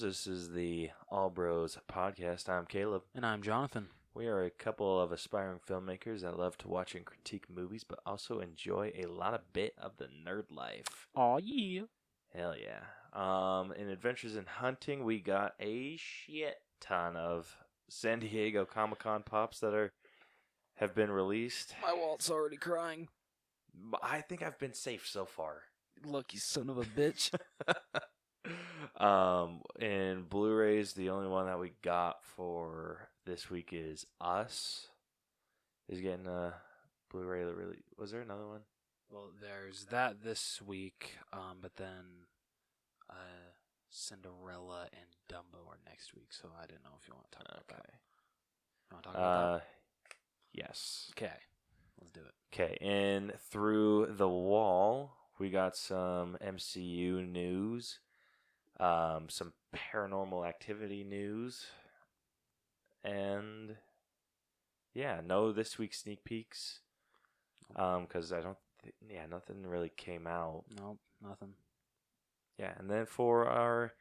This is the All Bros podcast. I'm Caleb. And I'm Jonathan. We are a couple of aspiring filmmakers that love to watch and critique movies, but also enjoy a lot of bit of the nerd life. Aw, yeah. Hell yeah. In Adventures in Hunting, we got a shit ton of San Diego Comic-Con pops that have been released. My wallet's already crying. I think I've been safe so far. Lucky son of a bitch. And Blu-rays, the only one that we got for this week is Us. Is getting a Blu-ray. Was there another one? Well, there's that this week, but then Cinderella and Dumbo are next week, so I didn't know if you want to talk about that. You want to talk about that? Yes. Okay, let's do it. Okay, and Through the Wall, we got some MCU news, some Paranormal Activity news, and yeah, no this week's sneak peeks, because nothing really came out. Nope, nothing. Yeah, and then for our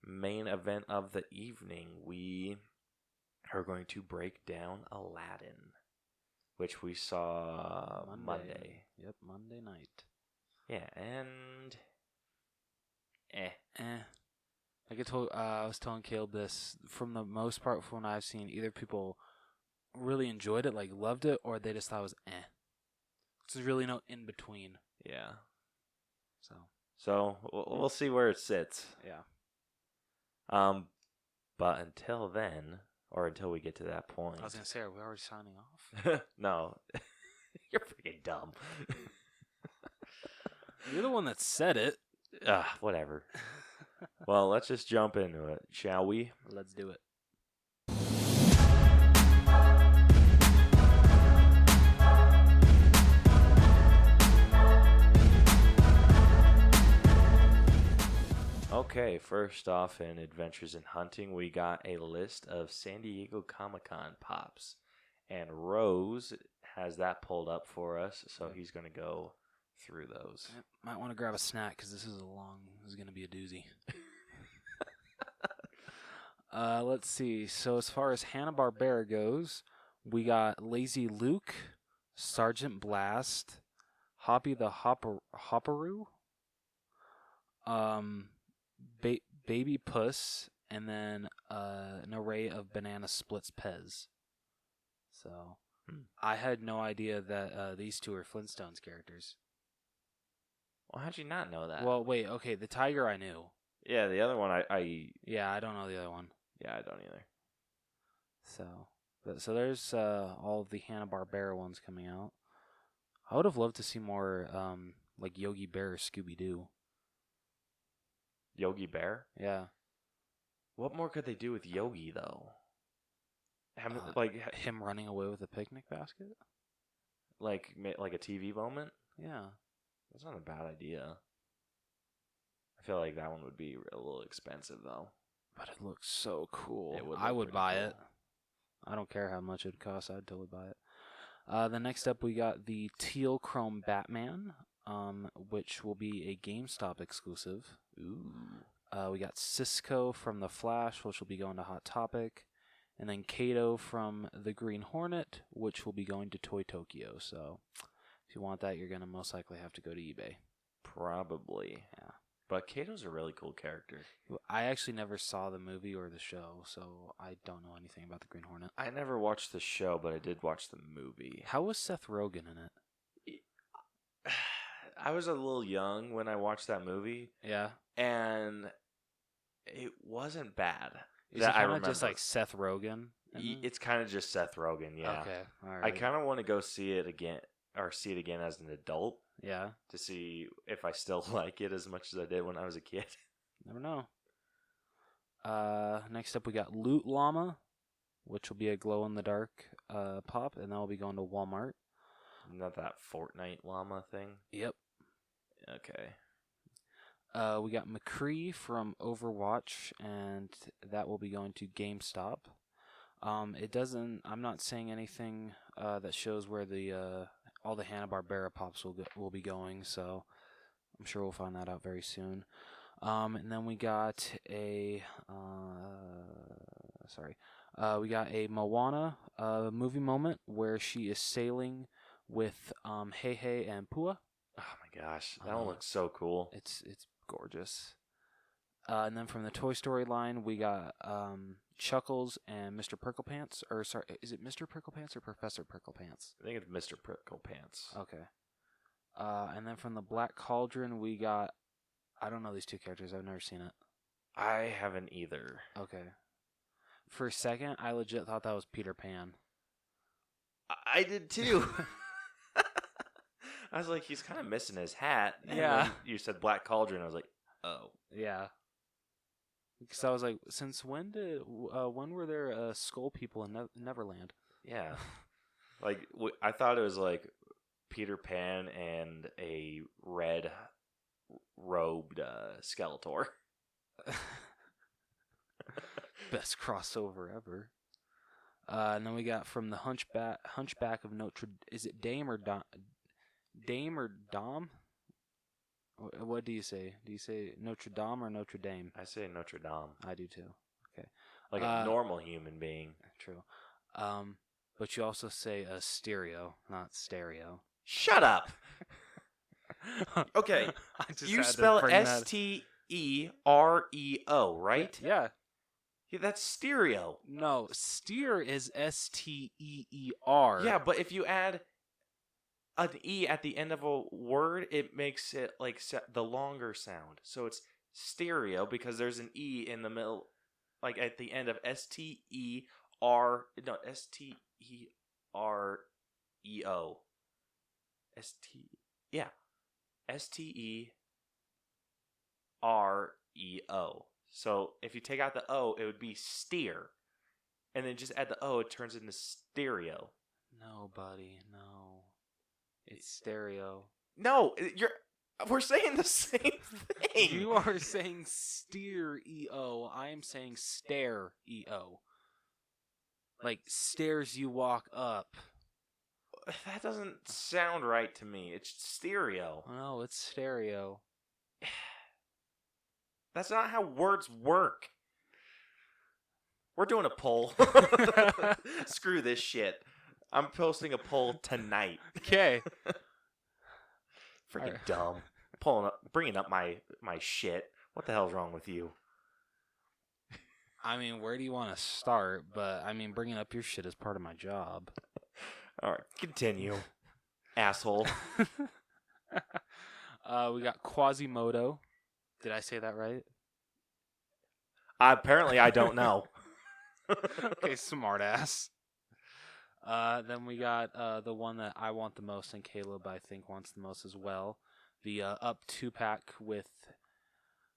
main event of the evening, we are going to break down Aladdin, which we saw Monday. Yep, Monday night. Yeah, and Like I was telling Caleb this, from the most part, from what I've seen, either people really enjoyed it, like loved it, or they just thought it was There's really no in between. Yeah. So we'll see where it sits. yeah. But until then, or until we get to that point, I was gonna say, are we already signing off? No, you're freaking dumb. You're the one that said it. Whatever. Well, let's just jump into it, shall we? Let's do it. Okay, first off in Adventures in Hunting, we got a list of San Diego Comic-Con pops. And Rose has that pulled up for us, so he's going to go through those. Might want to grab a snack because this is going to be a doozy. Let's see. So as far as Hanna-Barbera goes, we got Lazy Luke, Sergeant Blast, Hoppy the Hopperoo, Baby Puss, and then an array of Banana Splits Pez. So I had no idea that these two are Flintstones characters. Well, how'd you not know that? Well, wait, okay, the tiger I knew. Yeah, the other one Yeah, I don't know the other one. Yeah, I don't either. So there's all of the Hanna-Barbera ones coming out. I would have loved to see more like Yogi Bear or Scooby-Doo. Yogi Bear? Yeah. What more could they do with Yogi, though? Him running away with a picnic basket? Like a TV moment? Yeah. That's not a bad idea. I feel like that one would be a little expensive, though. But it looks so cool. I would buy cool. it. I don't care how much it costs. I'd totally buy it. The next up, we got the Teal Chrome Batman, which will be a GameStop exclusive. Ooh. We got Cisco from The Flash, which will be going to Hot Topic. And then Kato from The Green Hornet, which will be going to Toy Tokyo. So if you want that, you're going to most likely have to go to eBay. Probably. Yeah. But Kato's a really cool character. I actually never saw the movie or the show, so I don't know anything about the Green Hornet. I never watched the show, but I did watch the movie. How was Seth Rogen in it? I was a little young when I watched that movie. Yeah. And it wasn't bad. Is it kind of just like Seth Rogen? It's kind of just Seth Rogen, yeah. Okay, all right. I kind of want to go see it again as an adult. Yeah. To see if I still like it as much as I did when I was a kid. Never know. Next up, we got Loot Llama, which will be a glow-in-the-dark pop, and that will be going to Walmart. Not that Fortnite llama thing? Yep. Okay. We got McCree from Overwatch, and that will be going to GameStop. I'm not saying anything that shows where all the Hanna-Barbera pops will be going, so I'm sure we'll find that out very soon. And then we got we got a Moana movie moment where she is sailing with Heihei and Pua. Oh my gosh, that one looks so cool. It's gorgeous. And then from the Toy Story line, we got Chuckles and Mr. Pricklepants. Or sorry, is it Mr. Pricklepants or Professor Pricklepants? I think it's Mr. Pricklepants. Okay. And then from the Black Cauldron, we got... I don't know these two characters. I've never seen it. I haven't either. Okay. For a second, I legit thought that was Peter Pan. I did too. I was like, he's kind of missing his hat. And Yeah. when you said Black Cauldron, I was like, oh. Yeah. Because I was like, since when were there skull people in Neverland? Yeah. Like, I thought it was like Peter Pan and a red robed Skeletor. Best crossover ever. And then we got from the Hunchback of Notre. Is it Dame or Dom? Dame or Dom? What do you say? Do you say Notre Dame or Notre Dame? I say Notre Dame. I do too. Okay. Like a normal human being. True. But you also say stereo, not stereo. Shut up. Okay. You spell Stereo, right? Yeah. Yeah, that's stereo. No, steer is Steer. Yeah, but if you add an E at the end of a word, it makes it like the longer sound. So it's stereo because there's an E in the middle, like at the end of Stereo. Yeah. Stereo. So if you take out the O, it would be steer. And then just add the O, it turns into stereo. No, buddy, no. It's stereo. No, we're saying the same thing. You are saying steer-eo. I am saying stare-eo. Like stairs you walk up. That doesn't sound right to me. It's stereo. No, it's stereo. That's not how words work. We're doing a poll. Screw this shit. I'm posting a poll tonight. Okay. Freaking dumb. Bringing up my shit. What the hell's wrong with you? I mean, where do you want to start? But, I mean, bringing up your shit is part of my job. All right, continue. Asshole. We got Quasimodo. Did I say that right? Apparently, I don't know. Okay, smartass. Then we got the one that I want the most, and Caleb, I think, wants the most as well. The Up 2-pack with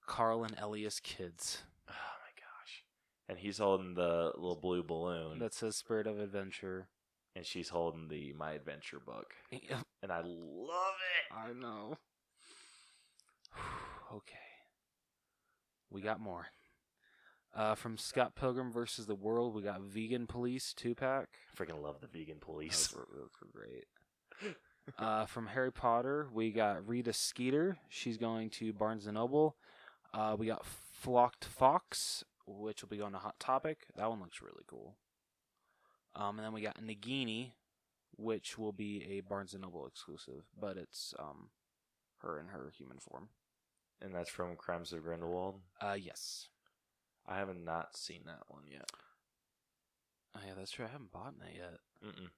Carl and Elias kids. Oh, my gosh. And he's holding the little blue balloon. That says Spirit of Adventure. And she's holding the My Adventure book. Yep. And I love it. I know. Okay. We got more. From Scott Pilgrim vs. the World, we got Vegan Police 2-pack. I freaking love the Vegan Police. Those were great. From Harry Potter, we got Rita Skeeter. She's going to Barnes & Noble. We got Flocked Fox, which will be going to Hot Topic. That one looks really cool. And then we got Nagini, which will be a Barnes & Noble exclusive, but it's her in her human form. And that's from Crimes of Grindelwald? Yes. I haven't not seen that one yet. Oh, yeah, that's true. I haven't bought it yet. Mm-mm.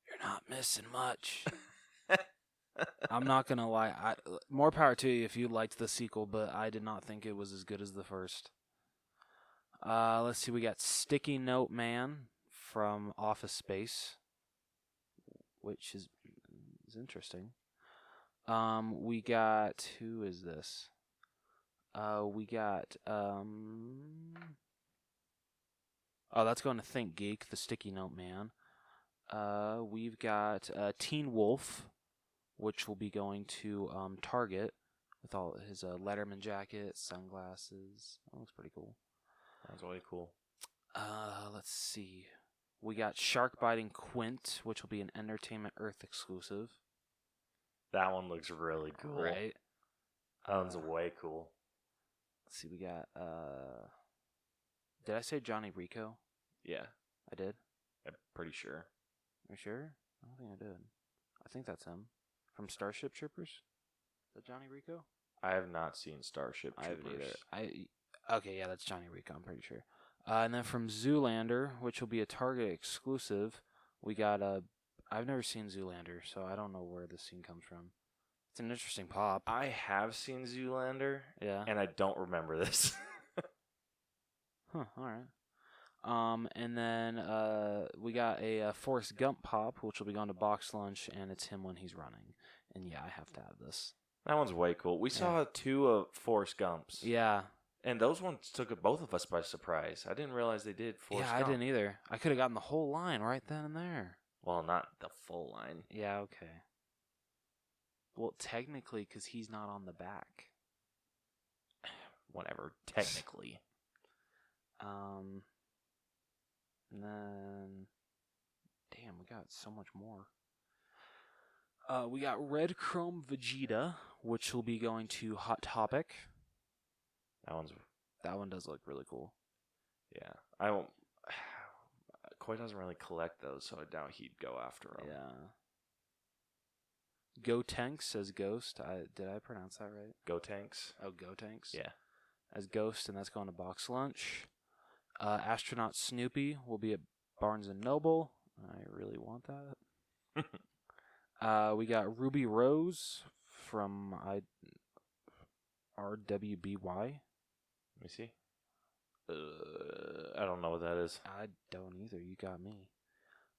You're not missing much. I'm not going to lie. More power to you if you liked the sequel, but I did not think it was as good as the first. Let's see. We got Sticky Note Man from Office Space, which is interesting. We got... Who is this? We got... Oh, that's going to Think Geek, the Sticky Note Man. We've got Teen Wolf, which will be going to Target with all his Letterman jacket, sunglasses. That looks pretty cool. That's really cool. Let's see. We got Shark Biting Quint, which will be an Entertainment Earth exclusive. That one looks really cool. Right. That one's way cool. Let's see, we got. Did I say Johnny Rico? Yeah, I did. I'm pretty sure. Are you sure? I don't think I did. I think that's him from Starship Troopers. Is that Johnny Rico? I have not seen Starship I haven't Troopers. either. Okay, yeah, that's Johnny Rico. I'm pretty sure. And then from Zoolander, which will be a Target exclusive, we got a. I've never seen Zoolander, so I don't know where this scene comes from. It's an interesting pop. I have seen Zoolander. Yeah. And I don't remember this. Huh. All right. And then we got a Forrest Gump pop, which will be going to box lunch, and it's him when he's running. And yeah, I have to have this. That one's way cool. We saw 2 of Forrest Gumps. Yeah. And those ones took both of us by surprise. I didn't realize they did Forrest Gump. I didn't either. I could have gotten the whole line right then and there. Well, not the full line. Yeah, okay. Well, technically, because he's not on the back. Whatever, technically. And then, damn, we got so much more. We got Red Chrome Vegeta, which will be going to Hot Topic. That one does look really cool. Yeah, I won't. Koi doesn't really collect those, so I doubt he'd go after them. Yeah. Go Tanks as Ghost. Did I pronounce that right? Go Tanks. Oh, Go Tanks. Yeah. As Ghost, and that's going to box lunch. Astronaut Snoopy will be at Barnes and Noble. I really want that. We got Ruby Rose from RWBY. Let me see. I don't know what that is. I don't either. You got me.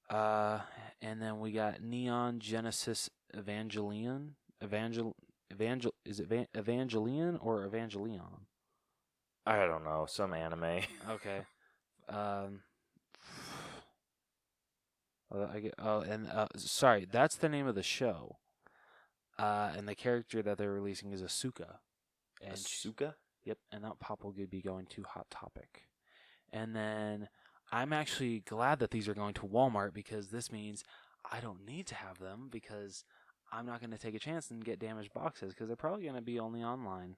And then we got Neon Genesis Evangelion. Is it Evangelion or Evangelion? I don't know. Some anime. Okay. Sorry, that's the name of the show. And the character that they're releasing is Asuka. And Asuka? Yep, and that pop will be going to Hot Topic. And then I'm actually glad that these are going to Walmart because this means I don't need to have them because I'm not going to take a chance and get damaged boxes because they're probably going to be only online.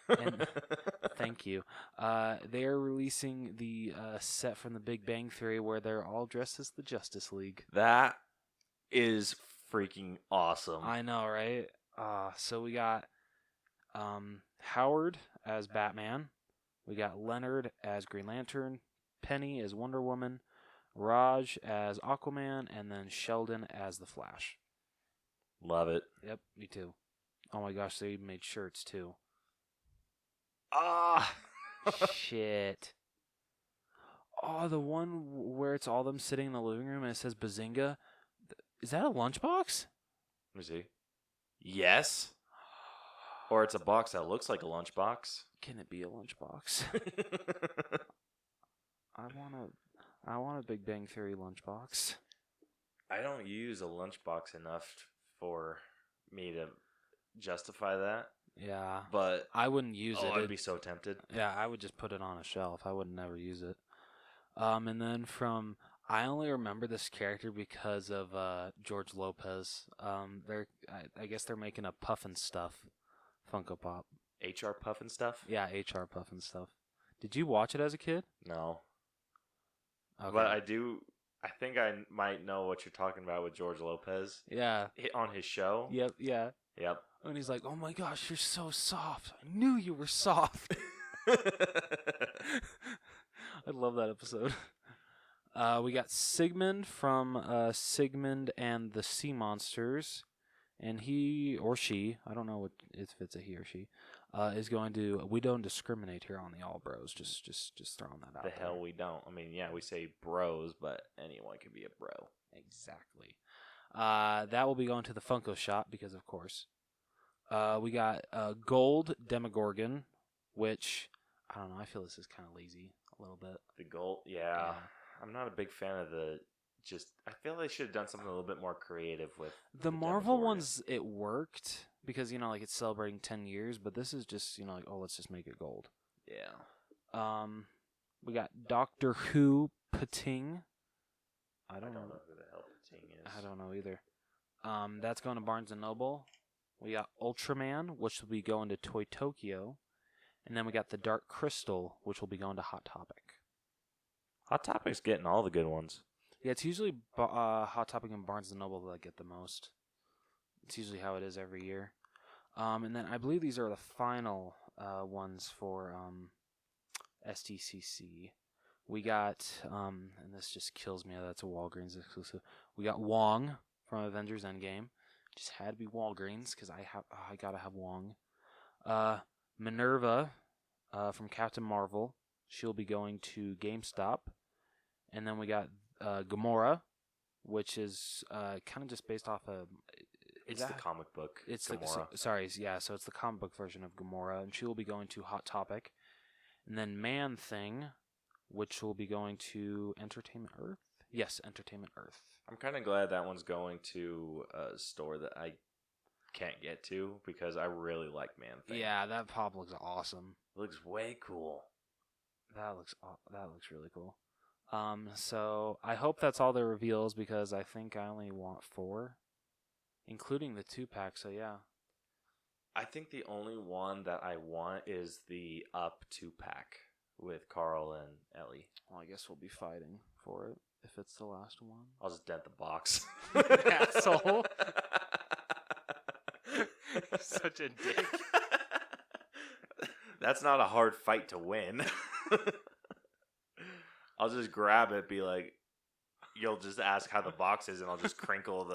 And thank you. They are releasing the set from The Big Bang Theory where they're all dressed as the Justice League. That is freaking awesome. I know, right? So we got Howard as Batman. We got Leonard as Green Lantern. Penny as Wonder Woman. Raj as Aquaman. And then Sheldon as the Flash. Love it. Yep, me too. Oh my gosh, they even made shirts too. Shit. Oh, the one where it's all them sitting in the living room and it says Bazinga. Is that a lunchbox? Let me see. Yes. Or it's a box that looks like a lunchbox. Can it be a lunchbox? I want a Big Bang Theory lunchbox. I don't use a lunchbox enough for me to justify that. Yeah. But I wouldn't use it. I'd be so tempted. Yeah, I would just put it on a shelf. I would never use it. And then I only remember this character because of George Lopez. I guess they're making a Puffin Stuff Funko Pop. HR Puffin Stuff? Yeah, HR Puffin Stuff. Did you watch it as a kid? No. Okay. But I think I might know what you're talking about with George Lopez. Yeah. On his show? Yep, yeah. Yep. And he's like, oh my gosh, you're so soft. I knew you were soft. I love that episode. We got Sigmund from Sigmund and the Sea Monsters. And he or she, I don't know if it's a he or she, is going to. We don't discriminate here on the All Bros. Just throwing that out. The hell we don't. I mean, yeah, we say bros, but anyone can be a bro. Exactly. That will be going to the Funko shop because, of course. We got Gold Demogorgon, which I don't know. I feel this is kind of lazy a little bit. The gold, yeah. I'm not a big fan of I feel they should have done something a little bit more creative with the Marvel ones. It worked because like it's celebrating 10 years, but this is just like, oh, let's just make it gold. Yeah. We got Doctor Who Pating. I don't know who the hell Pating is. I don't know either. That's going to Barnes and Noble. We got Ultraman, which will be going to Toy Tokyo. And then we got the Dark Crystal, which will be going to Hot Topic. Hot Topic's getting all the good ones. Yeah, it's usually Hot Topic and Barnes & Noble that get the most. It's usually how it is every year. And then I believe these are the final ones for STCC. We got, and this just kills me, that's a Walgreens exclusive. We got Wong from Avengers Endgame. Just had to be Walgreens because I gotta have Wong. Minerva from Captain Marvel. She'll be going to GameStop. And then we got Gamora, which is kind of just based off of... It's the comic book. It's Gamora. So it's the comic book version of Gamora, and she will be going to Hot Topic. And then Man-Thing, which will be going to Entertainment Earth. Yes, Entertainment Earth. I'm kind of glad that one's going to a store that I can't get to because I really like Man-Thing. Yeah, that pop looks awesome. It looks way cool. That looks really cool. So I hope that's all the reveals because I think I only want 4, including the 2-pack. So yeah, I think the only one that I want is the Up 2-pack with Carl and Ellie. Well, I guess we'll be fighting for it if it's the last one. I'll just dent the box. Asshole. Such a dick. That's not a hard fight to win. I'll just grab it, be like, you'll just ask how the box is, and I'll just crinkle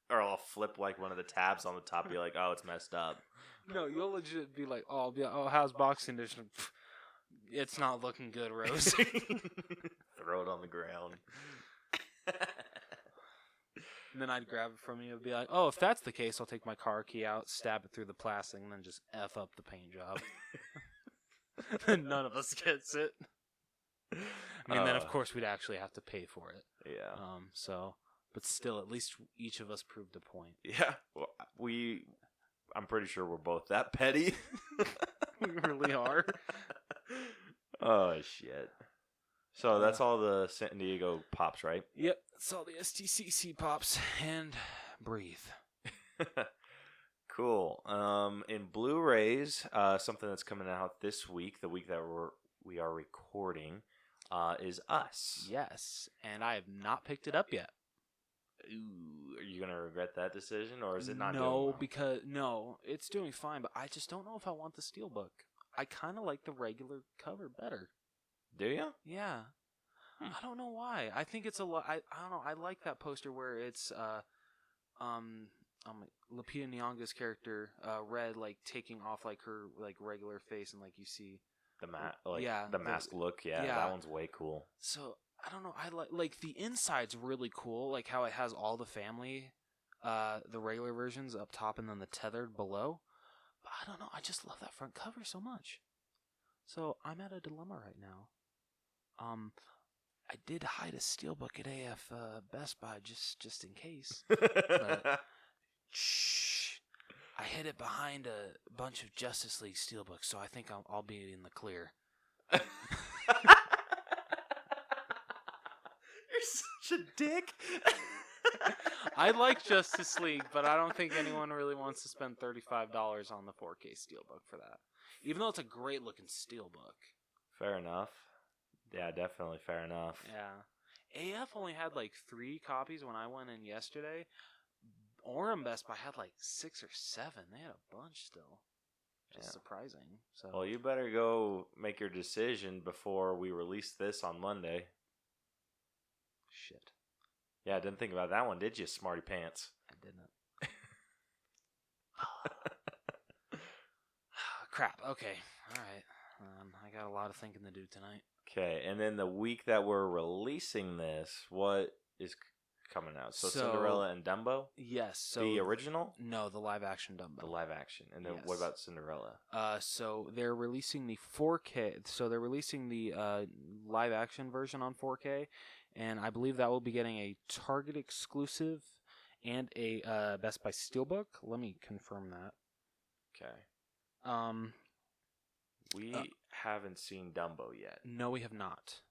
or I'll flip like one of the tabs on the top, be like, oh, it's messed up. No, you'll legit be like, how's box condition? It's not looking good, Rose. Throw it on the ground. And then I'd grab it from you and be like, oh, if that's the case, I'll take my car key out, stab it through the plastic, and then just F up the paint job. None of us gets it. I mean, then of course we'd actually have to pay for it. Yeah. But still, at least each of us proved a point. Yeah. Well, I'm pretty sure we're both that petty. We really are. Oh, shit. So that's all the San Diego pops, right? Yep. That's all the STCC pops. And breathe. Cool. In Blu-rays, something that's coming out this week, the week that we are recording, is Us. Yes. And I have not picked it up yet. Ooh, are you going to regret that decision, or is it not doing well? No, it's doing fine, but I just don't know if I want the steelbook. I kind of like the regular cover better. Do you? Yeah. I don't know why. I think it's a lot. I don't know. I like that poster where it's Lupita Nyong'o's character, Red, like taking off like her like regular face, and like you see the mask look. Yeah, that one's way cool. So I don't know. I like the inside's really cool, like how it has all the family, the regular versions up top, and then the tethered below. But I don't know. I just love that front cover so much. So I'm at a dilemma right now. I did hide a steelbook at AF Best Buy just in case. But, shh. I hid it behind a bunch of Justice League steelbooks, so I think I'll be in the clear. You're such a dick. I like Justice League, but I don't think anyone really wants to spend $35 on the 4K steelbook for that. Even though it's a great looking steelbook. Fair enough. Yeah, definitely fair enough. Yeah. AF only had like 3 copies when I went in yesterday. Orem Best Buy had like 6 or 7. They had a bunch still. Which is surprising. So. Well, you better go make your decision before we release this on Monday. Shit. Yeah, I didn't think about that one, did you, smarty pants? I didn't. Crap. Okay. All right. I got a lot of thinking to do tonight. Okay, and then the week that we're releasing this, what is coming out? So Cinderella and Dumbo? Yes. So the original? No, the live action Dumbo. The live action. And then what about Cinderella? So they're releasing the 4K. So they're releasing the live action version on 4K, and I believe that will be getting a Target exclusive and a Best Buy Steelbook. Let me confirm that. Okay. We haven't seen Dumbo yet. No, we have not.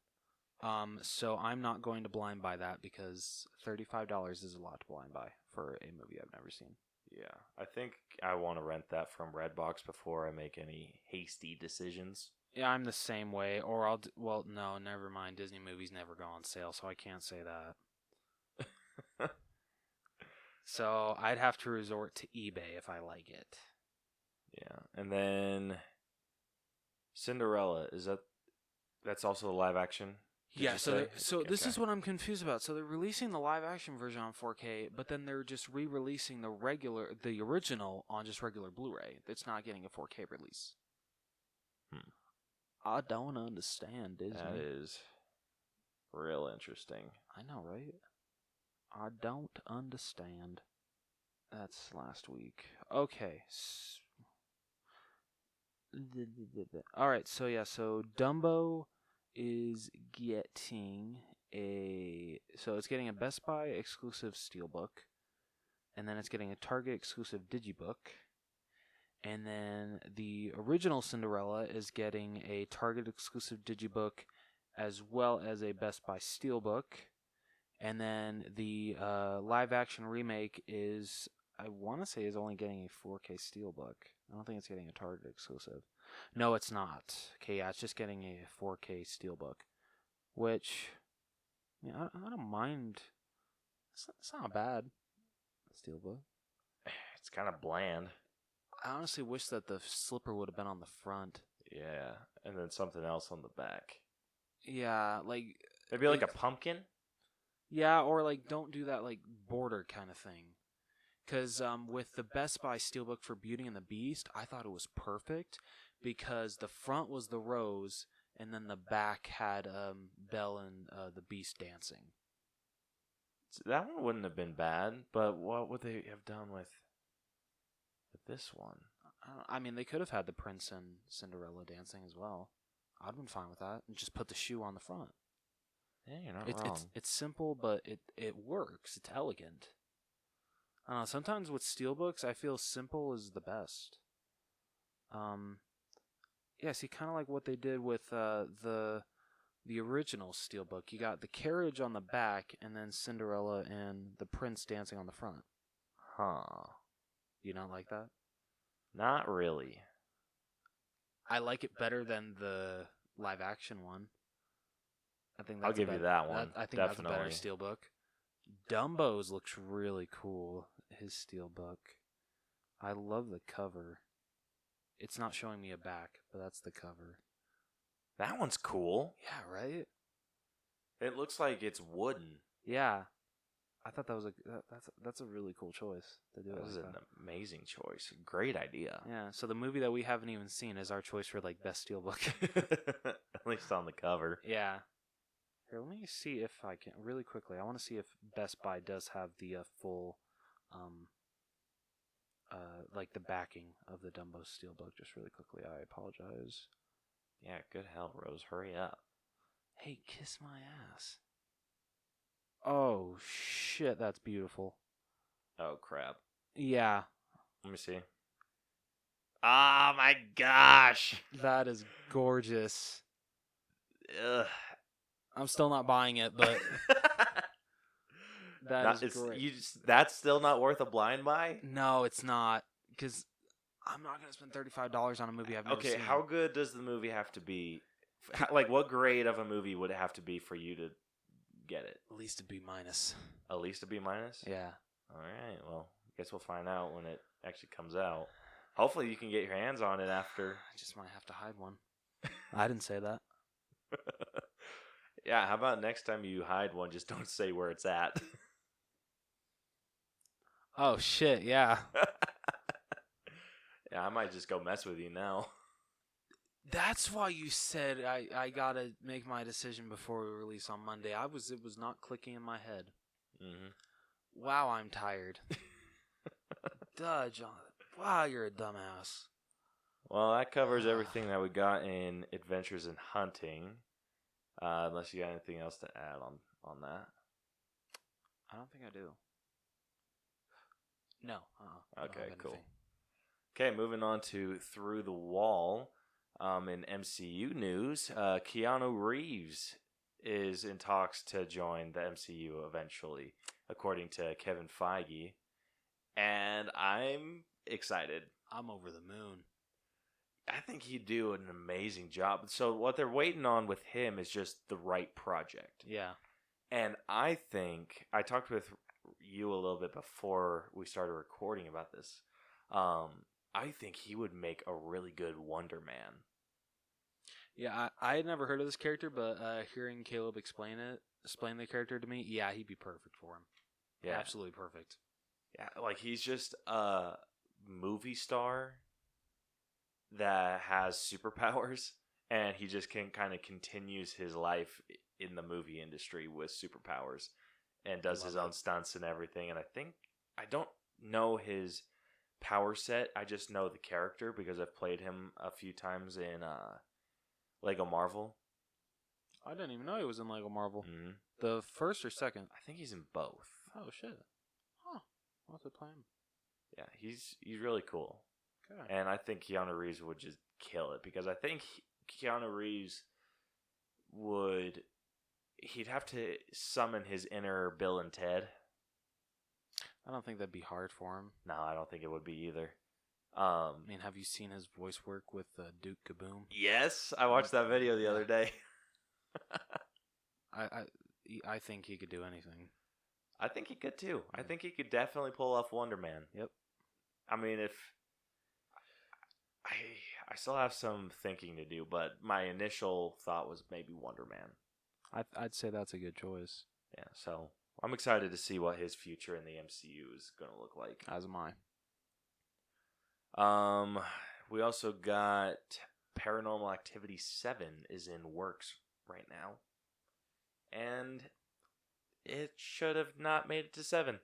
So I'm not going to blind buy that because $35 is a lot to blind buy for a movie I've never seen. Yeah, I think I want to rent that from Redbox before I make any hasty decisions. Yeah, I'm the same way. Or well, no, never mind. Disney movies never go on sale, so I can't say that. So I'd have to resort to eBay if I like it. Yeah, and then Cinderella, that's also the live action? Yeah, so this is what I'm confused about. So they're releasing the live action version on 4K, but then they're just re-releasing the original on just regular Blu-ray. It's not getting a 4K release. I don't understand Disney. That is real interesting. I know, right? I don't understand. That's last week. Okay. All right, so Dumbo is getting it's getting a Best Buy exclusive steelbook, and then it's getting a Target exclusive digibook, and then the original Cinderella is getting a Target exclusive digibook as well as a Best Buy steelbook, and then the live action remake is, I want to say, is only getting a 4K steelbook. I don't think it's getting a Target exclusive. No, it's not. Okay, yeah, it's just getting a 4K steelbook, which, yeah, I don't mind. It's not bad. Steelbook. It's kind of bland. I honestly wish that the slipper would have been on the front. Yeah, and then something else on the back. Yeah, like maybe like a pumpkin. Yeah, or like don't do that like border kind of thing. Because with the Best Buy steelbook for Beauty and the Beast, I thought it was perfect because the front was the rose, and then the back had Belle and the Beast dancing. That one wouldn't have been bad, but what would they have done with this one? I mean, they could have had the Prince and Cinderella dancing as well. I'd been fine with that, and just put the shoe on the front. Yeah, you're not wrong. It's simple, but it works. It's elegant. I don't know. Sometimes with steelbooks, I feel simple is the best. Yeah. See, kind of like what they did with the original steelbook. You got the carriage on the back, and then Cinderella and the prince dancing on the front. Huh? You not like that? Not really. I like it better than the live action one. I think I'll give you that one. I think definitely. that's a better steelbook. Dumbo's looks really cool. His steelbook. I love the cover. It's not showing me a back, but that's the cover. That one's cool. Yeah, right? It looks like it's wooden. Yeah. I thought that was that's a really cool choice to do. That was an amazing choice. Great idea. Yeah, so the movie that we haven't even seen is our choice for like best steelbook. At least on the cover. Yeah. Here, let me see if I can really quickly. I want to see if Best Buy does have the full like the backing of the Dumbo steelbook just really quickly. I apologize. Yeah, good hell, Rose. Hurry up. Hey, kiss my ass. Oh, shit, that's beautiful. Oh, crap. Yeah. Let me see. Oh, my gosh. That is gorgeous. Ugh. I'm still not buying it, but that is great. That's still not worth a blind buy? No, it's not, because I'm not going to spend $35 on a movie I've never seen. Okay, how good does the movie have to be? Like, what grade of a movie would it have to be for you to get it? At least a B minus. At least a B minus? Yeah. All right. Well, I guess we'll find out when it actually comes out. Hopefully, you can get your hands on it after. I just might have to hide one. I didn't say that. Yeah. How about next time you hide one, just don't say where it's at. Oh shit! Yeah. Yeah, I might just go mess with you now. That's why you said I gotta make my decision before we release on Monday. It was not clicking in my head. Mm-hmm. Wow, I'm tired. Duh, John. Wow, you're a dumbass. Well, that covers everything that we got in Adventures in Hunting. Unless you got anything else to add on that. I don't think I do. No. Okay, cool. Okay, moving on to Through the Wall. In MCU news, Keanu Reeves is in talks to join the MCU eventually, according to Kevin Feige. and I'm excited. I'm over the moon. I think he'd do an amazing job. So what they're waiting on with him is just the right project. Yeah. And I think I talked with you a little bit before we started recording about this. I think he would make a really good Wonder Man. Yeah, I had never heard of this character, but hearing Caleb explain the character to me, yeah, he'd be perfect for him. Yeah, absolutely perfect. Yeah, like he's just a movie star that has superpowers, and he just kind of continues his life in the movie industry with superpowers, and does his own stunts and everything. And I don't know his power set. I just know the character because I've played him a few times in Lego Marvel. I didn't even know he was in Lego Marvel. Mm-hmm. The first or second? I think he's in both. Oh shit! Huh? What's the plan? Yeah, he's really cool. Okay. And I think Keanu Reeves would just kill it because I think Keanu Reeves he'd have to summon his inner Bill and Ted. I don't think that'd be hard for him. No, I don't think it would be either. I mean, have you seen his voice work with Duke Kaboom? Yes, I watched that video the other day. I think he could do anything. I think he could too. I think he could definitely pull off Wonder Man. Yep. I mean, if I still have some thinking to do, but my initial thought was maybe Wonder Man. I'd say that's a good choice. Yeah, so I'm excited to see what his future in the MCU is going to look like. As am I. We also got Paranormal Activity 7 is in works right now. And it should have not made it to 7.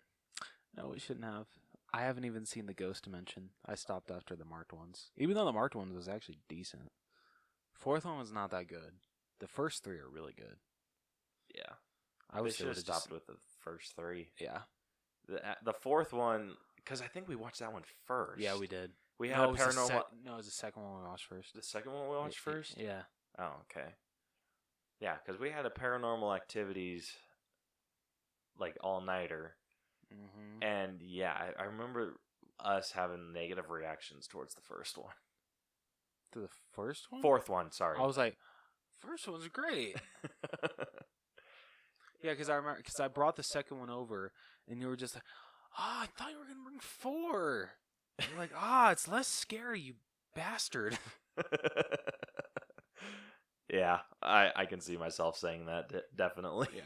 No, it shouldn't have. I haven't even seen the Ghost Dimension. I stopped after the marked ones. Even though the marked ones was actually decent. Fourth one was not that good. The first 3 are really good. Yeah. I wish should have stopped with the first 3. Yeah. The fourth one, because I think we watched that one first. Yeah, we did. We had Paranormal... No, it was the second one we watched first. The second one we watched first? Yeah. Oh, okay. Yeah, because we had a Paranormal Activities, like, all-nighter. Mm-hmm. And, yeah, I remember us having negative reactions towards the first one. To the first one? Fourth one, sorry. I was like, first one's great. Yeah, because I brought the second one over, and you were just like, I thought you were going to bring 4. And you're like, it's less scary, you bastard. Yeah, I can see myself saying that, definitely. Yeah.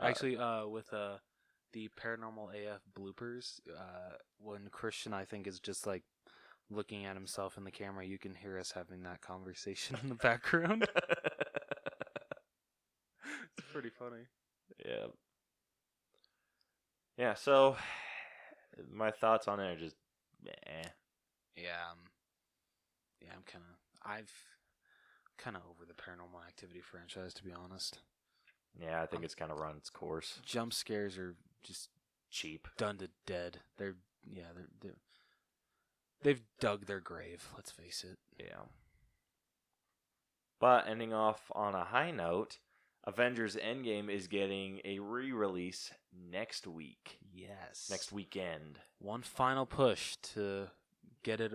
Actually, with the Paranormal AF bloopers, when Christian, I think, is just like looking at himself in the camera, you can hear us having that conversation in the background. It's pretty funny. Yeah. Yeah, so my thoughts on it are just meh. Yeah. I'm kind of over the Paranormal Activity franchise, to be honest. Yeah, I think it's kind of run its course. Jump scares are just cheap, done to dead. They've dug their grave. Let's face it. Yeah. But ending off on a high note, Avengers Endgame is getting a re-release next week. Yes. Next weekend. One final push to get it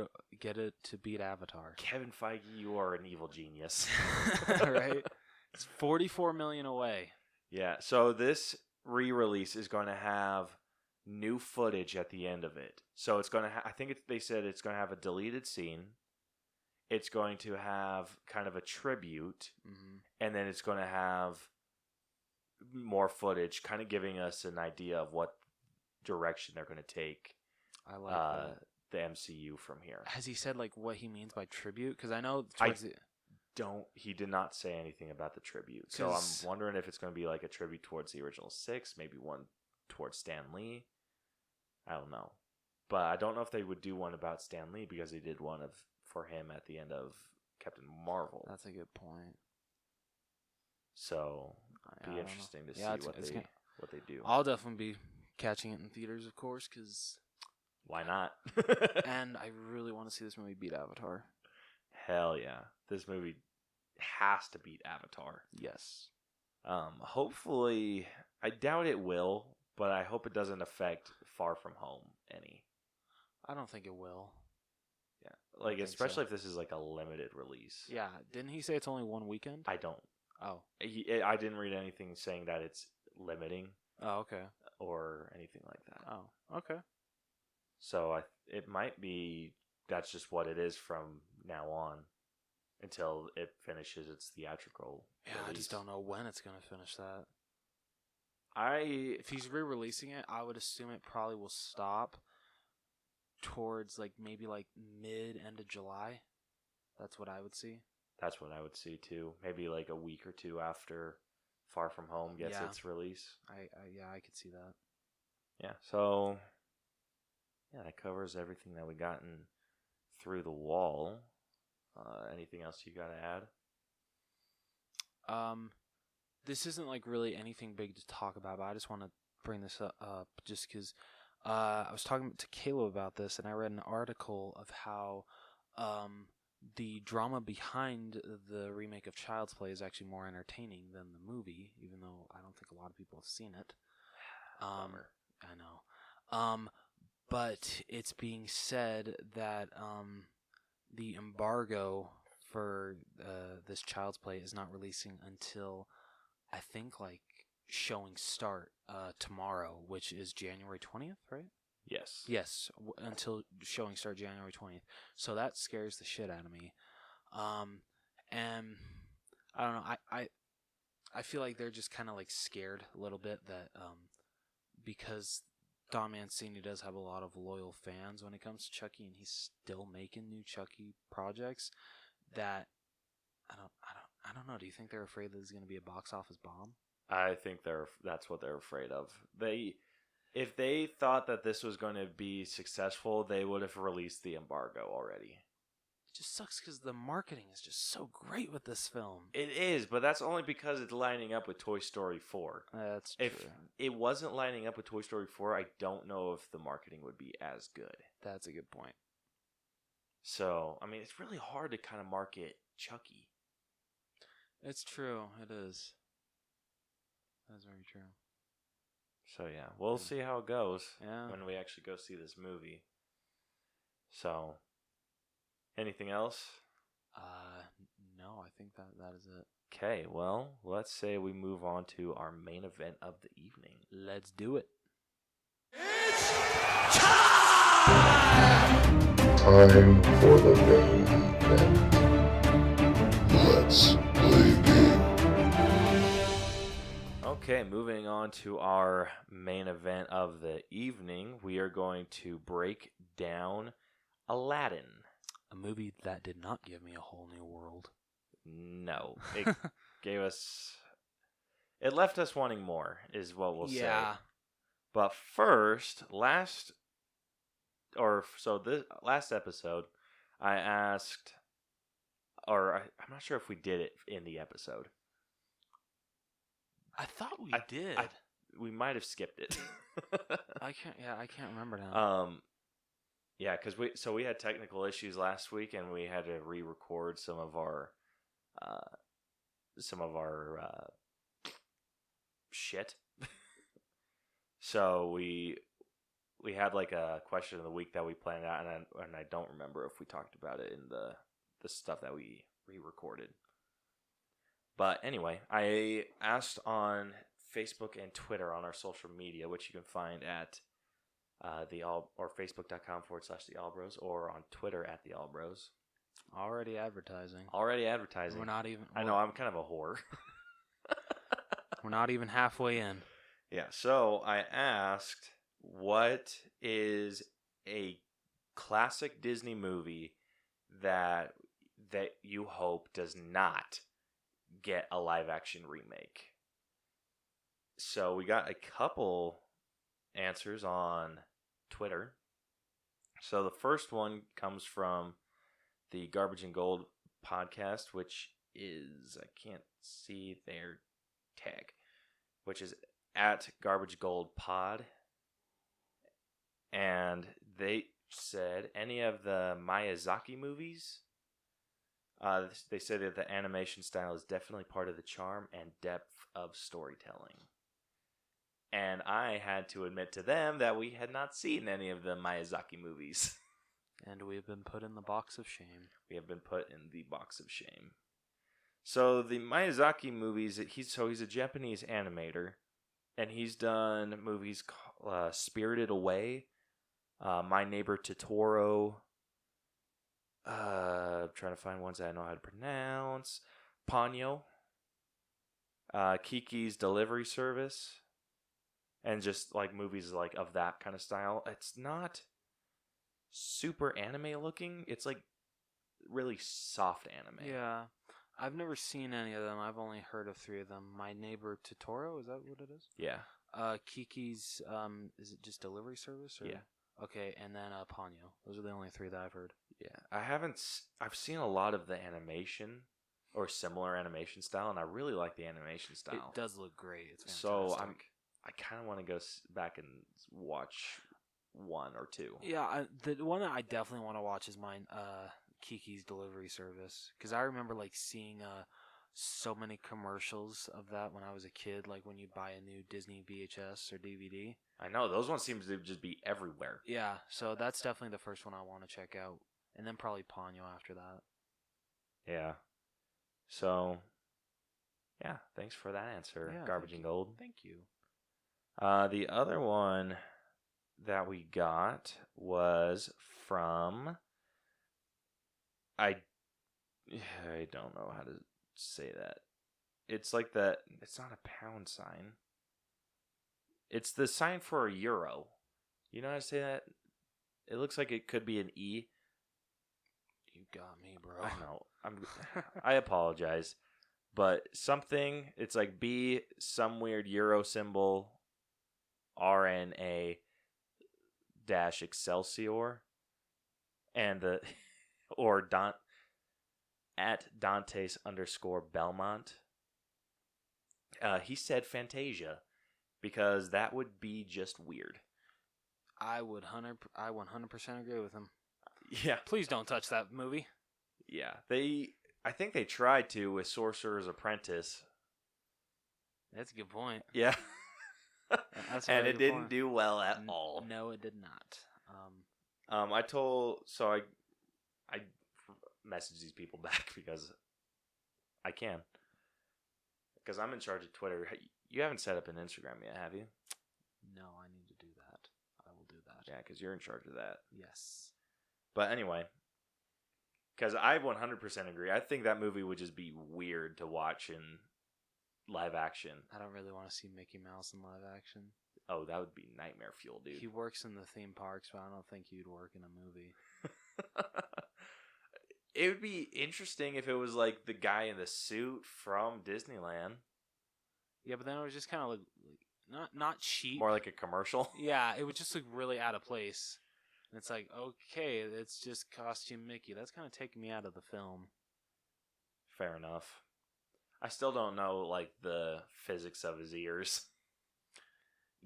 to beat Avatar. Kevin Feige, you are an evil genius. Right? It's 44 million away. Yeah, so this re-release is going to have new footage at the end of it. So it's going to I think they said it's going to have a deleted scene. It's going to have kind of a tribute. Mm-hmm. And then it's going to have more footage, kind of giving us an idea of what direction they're going to take. I like the MCU from here. Has he said like what he means by tribute? Because I know he did not say anything about the tribute. So I'm wondering if it's going to be like a tribute towards the original 6, maybe one towards Stan Lee. I don't know. But I don't know if they would do one about Stan Lee because they did one for him at the end of Captain Marvel. That's a good point. So it'd be interesting to see what they do. I'll definitely be catching it in theaters, of course, because why not? And I really want to see this movie beat Avatar. Hell yeah. This movie has to beat Avatar. Yes. Hopefully, I doubt it will, but I hope it doesn't affect Far From Home any. I don't think it will. Yeah, like think especially so. if this is like a limited release. Yeah, didn't he say it's only one weekend? I don't. Oh. I didn't read anything saying that it's limiting Oh, okay. or anything like that. Oh, okay. So it might be that's just what it is from now on until it finishes its theatrical Yeah, release. I just don't know when it's going to finish that. I If he's re-releasing it, I would assume it probably will stop towards like maybe like end of July. That's what I would see. That's what I would see too. Maybe like a week or two after Far From Home gets its release. I could see that. Yeah. So yeah, that covers everything that we gotten through the wall. Anything else you got to add? This isn't like really anything big to talk about, but I just want to bring this up just because I was talking to Caleb about this, and I read an article of how the drama behind the remake of Child's Play is actually more entertaining than the movie, even though I don't think a lot of people have seen it. Bummer. I know. But it's being said that the embargo for this Child's Play is not releasing until I think like showing start tomorrow, which is January 20th, right? Yes. Yes, until showing start January 20th. So that scares the shit out of me. And I don't know. I feel like they're just kind of like scared a little bit that because Don Mancini does have a lot of loyal fans when it comes to Chucky, and he's still making new Chucky projects. That I don't know. Do you think they're afraid that it's going to be a box office bomb? I think that's what they're afraid of. If they thought that this was going to be successful, they would have released the embargo already. It just sucks because the marketing is just so great with this film. It is, but that's only because it's lining up with Toy Story 4. That's true. If it wasn't lining up with Toy Story 4, I don't know if the marketing would be as good. That's a good point. So, I mean, it's really hard to kind of market Chucky. It's true. It is. That's very true. So, yeah, we'll see how it goes when we actually go see this movie. So, anything else? No, I think that is it. Okay, well, let's say we move on to our main event of the evening. Let's do it. It's time for the main event. Let's play game. Okay, moving on to our main event of the evening, we are going to break down Aladdin. A movie that did not give me a whole new world. No, it gave us... It left us wanting more, is what we'll say. But first, last episode, I asked... Or I'm not sure if we did it in the episode. I thought we did. We might have skipped it. I can't remember now. Yeah, because we had technical issues last week, and we had to re-record some of our shit. So we had like a question of the week that we planned out, and I don't remember if we talked about it in the stuff that we re-recorded. But anyway, I asked on Facebook and Twitter on our social media, which you can find at Facebook.com/The Allbros or on Twitter at The Allbros. Already advertising. We're not even... I know, I'm kind of a whore. We're not even halfway in. Yeah, so I asked, what is a classic Disney movie that you hope does not get a live-action remake? So we got a couple answers on Twitter. So the first one comes from the Garbage and Gold podcast, which is, I can't see their tag, which is at Garbage Gold Pod. And they said any of the Miyazaki movies. They said that the animation style is definitely part of the charm and depth of storytelling. And I had to admit to them that we had not seen any of the Miyazaki movies. And we have been put in the box of shame. We have been put in the box of shame. So the Miyazaki movies, he's a Japanese animator, and he's done movies called Spirited Away, My Neighbor Totoro. I'm trying to find ones that I know how to pronounce. Ponyo, Kiki's Delivery Service, and just like movies like of that kind of style. It's not super anime looking. It's like really soft anime. Yeah. I've never seen any of them. I've only heard of 3 of them. My Neighbor Totoro, is that what it is? Yeah. Kiki's, is it just Delivery Service? Or? Yeah. Okay, and then Ponyo. Those are the only 3 that I've heard. Yeah. I've seen a lot of the animation or similar animation style, and I really like the animation style. It does look great. It's fantastic. So I kind of want to go back and watch 1 or 2. Yeah, the one that I definitely want to watch is mine, Kiki's Delivery Service, because I remember like seeing so many commercials of that when I was a kid, like when you buy a new Disney VHS or DVD. I know those ones seem to just be everywhere. Yeah, so that's definitely the first one I want to check out, and then probably Ponyo after that. Yeah. So, yeah, thanks for that answer, Yeah, Garbage and Gold. Thank you. The other one that we got was from I don't know how to say that. It's like that. It's not a pound sign. It's the sign for a euro. You know how to say that? It looks like it could be an E. You got me, bro. I know. I apologize, but something. It's like B, some weird euro symbol, RNA dash Excelsior, and the or at Dantes _ Belmont. He said Fantasia because that would be just weird. I 100% agree with him. Yeah. Please don't touch that movie. Yeah. I think they tried to with Sorcerer's Apprentice. That's a good point. Yeah. That's a and very it good didn't point. do well at all. No, it did not. I message these people back because I can. Because I'm in charge of Twitter. You haven't set up an Instagram yet, have you? No, I need to do that. I will do that. Yeah, because you're in charge of that. Yes. But anyway, because I 100% agree. I think that movie would just be weird to watch in live action. I don't really want to see Mickey Mouse in live action. Oh, that would be nightmare fuel, dude. He works in the theme parks, but I don't think he'd work in a movie. It would be interesting if it was like the guy in the suit from Disneyland. Yeah, but then it was just kind of like not cheap. More like a commercial. Yeah, it would just look really out of place. And it's like, okay, it's just costume Mickey. That's kind of taking me out of the film. Fair enough. I still don't know like the physics of his ears.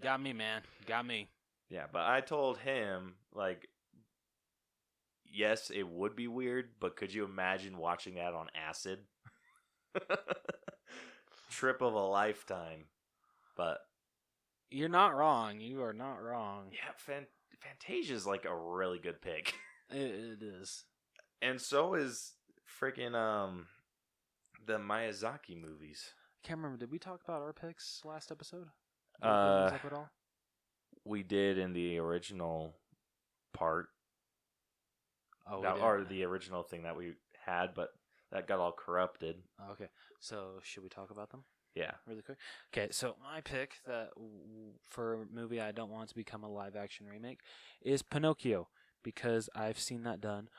Got me, man. Got me. Yeah, but I told him like, yes, it would be weird, but could you imagine watching that on acid? Trip of a lifetime. But you're not wrong. You are not wrong. Yeah, Fantasia's like a really good pick. It is. And so is freaking the Miyazaki movies. I can't remember. Did we talk about our picks last episode? Did we up at all? We did in the original part. Oh, or the original thing that we had, but that got all corrupted. Okay, so should we talk about them? Yeah. Really quick. Okay, so my pick for a movie I don't want to become a live-action remake is Pinocchio, because I've seen that done,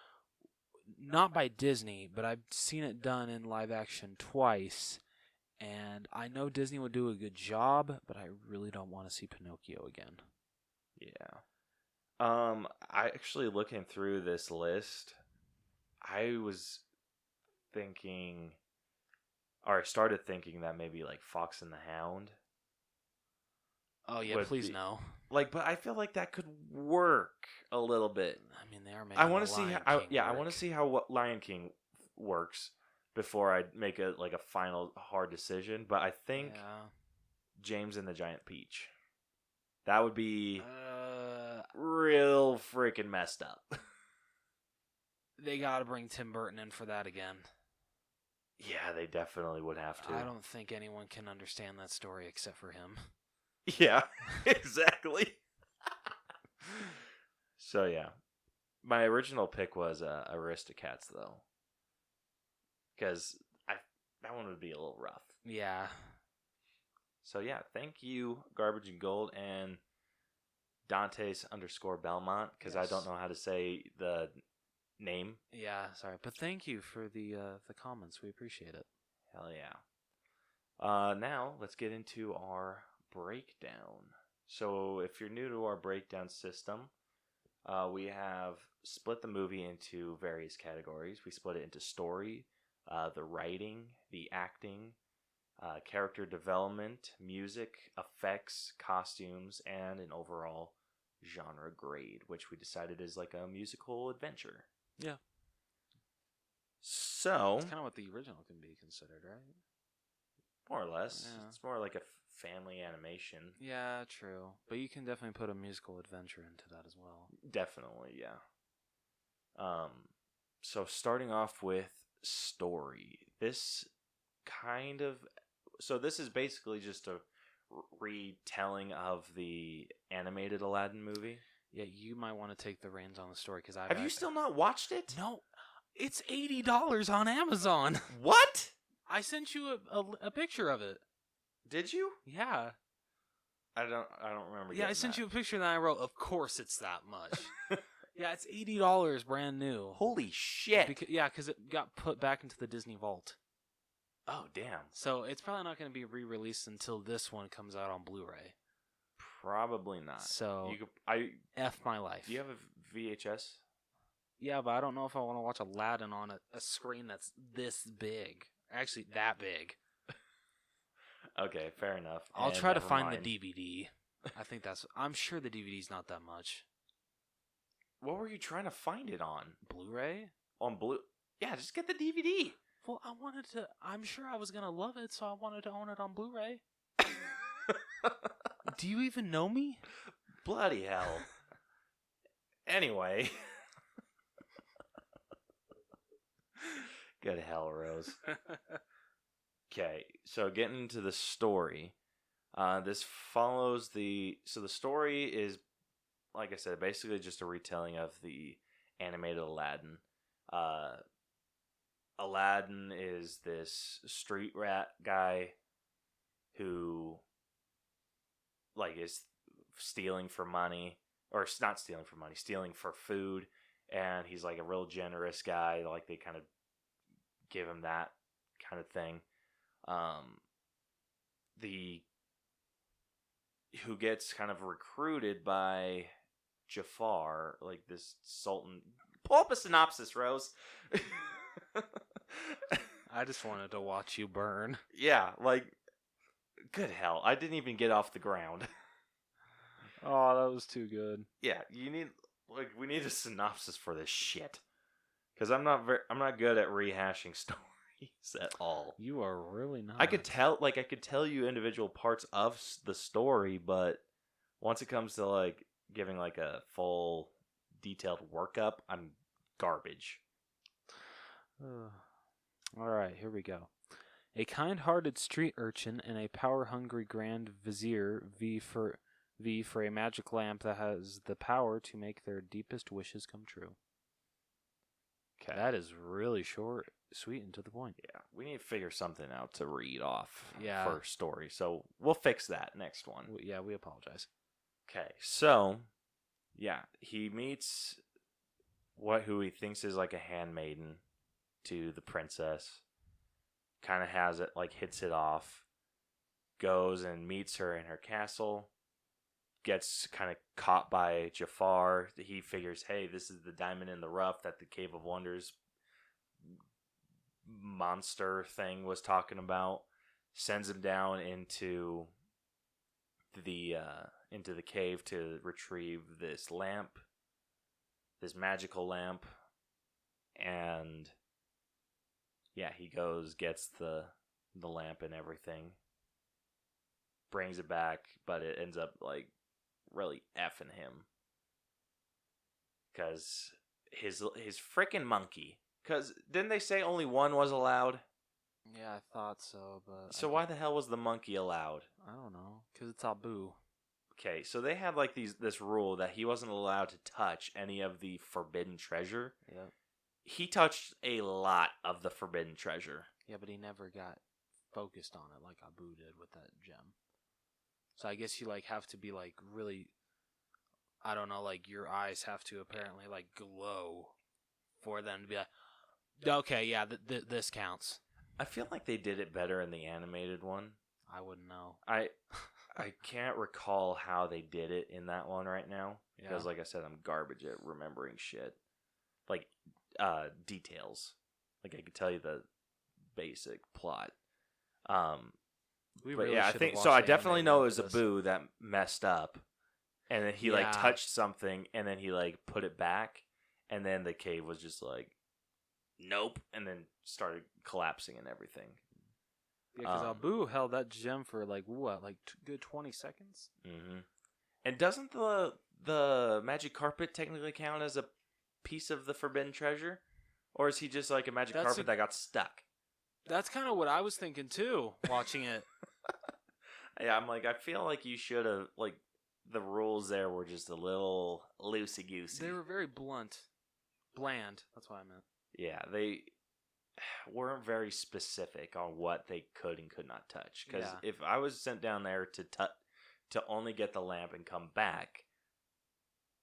not by Disney, but I've seen it done in live-action twice, and I know Disney would do a good job, but I really don't want to see Pinocchio again. Yeah. I actually looking through this list, I was thinking, or I started thinking that maybe like Fox and the Hound. Oh yeah, please no. Like, but I feel like that could work a little bit. I mean, they are making. I want to see how. I I want to see how Lion King works before I make a final hard decision. But I think James and the Giant Peach. That would be real freaking messed up. They gotta bring Tim Burton in for that again. Yeah, they definitely would have to. I don't think anyone can understand that story except for him. Yeah, exactly. So, yeah. My original pick was Aristocats, though. Because that one would be a little rough. Yeah. So, yeah, thank you, Garbage and Gold, and Dantes_Belmont, because I don't know how to say the name. Yeah, sorry. But thank you for the comments. We appreciate it. Hell yeah. Now, let's get into our breakdown. So, if you're new to our breakdown system, we have split the movie into various categories. We split it into story, the writing, the acting, character development, music, effects, costumes, and an overall genre grade, which we decided is like a musical adventure. Yeah. So, It's kind of what the original can be considered, right? more or less. Yeah. It's more like a family animation. Yeah, true. But you can definitely put a musical adventure into that as well. Definitely, yeah. So starting off with story. This is basically just a retelling of the animated Aladdin movie. Yeah, you might want to take the reins on the story because Have you still not watched it? No, it's $80 on Amazon. What? I sent you a picture of it. Did you? Yeah. I don't remember. Yeah, I sent you a picture and then I wrote, "Of course it's that much." Yeah, it's $80 brand new. Holy shit! Because it got put back into the Disney Vault. Oh damn! So it's probably not going to be re-released until this one comes out on Blu-ray. Probably not. So F my life. Do you have a VHS? Yeah, but I don't know if I want to watch Aladdin on a screen that's this big. Actually, that big. Okay, fair enough. I'll try to find mind. the DVD. I'm sure the DVD's not that much. What were you trying to find it on? Blu-ray? On Blu? Yeah, just get the DVD. Well, I'm sure I was gonna love it, so I wanted to own it on Blu-ray. Do you even know me? Bloody hell. Anyway. Good hell, Rose. Okay, so getting into the story. This follows So the story is, like I said, basically just a retelling of the animated Aladdin. Aladdin is this street rat guy who, is stealing for money. Or not stealing for money, stealing for food. And he's, a real generous guy. They kind of give him that kind of thing. Who gets kind of recruited by Jafar, this sultan. Pull up a synopsis, Rose. I just wanted to watch you burn. Yeah, good hell. I didn't even get off the ground. Oh, that was too good. Yeah, you need, we need a synopsis for this shit. Because I'm not good at rehashing stories at all. You are really not. I could tell you individual parts of the story, but once it comes to giving a full detailed workup, I'm garbage. All right, here we go. A kind-hearted street urchin and a power-hungry grand vizier vie for a magic lamp that has the power to make their deepest wishes come true. Okay. That is really short, sweet, and to the point. Yeah, we need to figure something out to read off Yeah. for story, so we'll fix that next one. Yeah, we apologize. Okay, so, yeah, he meets who he thinks is a handmaiden to the princess. Kind of has it, hits it off. Goes and meets her in her castle. Gets kind of caught by Jafar. He figures, hey, this is the diamond in the rough that the Cave of Wonders monster thing was talking about. Sends him down into the cave to retrieve this lamp, this magical lamp, and yeah, he goes, gets the lamp and everything, brings it back, but it ends up really effing him. Because his freaking monkey. Because didn't they say only one was allowed? Yeah, I thought so, but So why the hell was the monkey allowed? I don't know. Because it's Abu. Okay, so they had like this rule that he wasn't allowed to touch any of the forbidden treasure. Yep. He touched a lot of the forbidden treasure. Yeah, but he never got focused on it like Abu did with that gem. So I guess you like have to be like really, I don't know, like your eyes have to apparently like glow for them to be like, okay, yeah, this counts. I feel like they did it better in the animated one. I wouldn't know. I can't recall how they did it in that one right now because, like I said, I'm garbage at remembering shit, like details. Like I could tell you the basic plot. But really yeah, I think so. I definitely know it was Abu that messed up, and then he like touched something, and then he like put it back, and then the cave was just like, nope, and then started collapsing and everything. Yeah, because Abu held that gem for like what, like good 20 seconds. Mm-hmm. And doesn't the magic carpet technically count as a piece of the forbidden treasure, or is he just like a magic carpet that got stuck? That's kind of what I was thinking too, watching it. Yeah, I'm like, I feel like you should have, like, the rules there were just a little loosey-goosey. They were very bland. That's what I meant. Yeah, they weren't very specific on what they could and could not touch. Because if I was sent down there to only get the lamp and come back,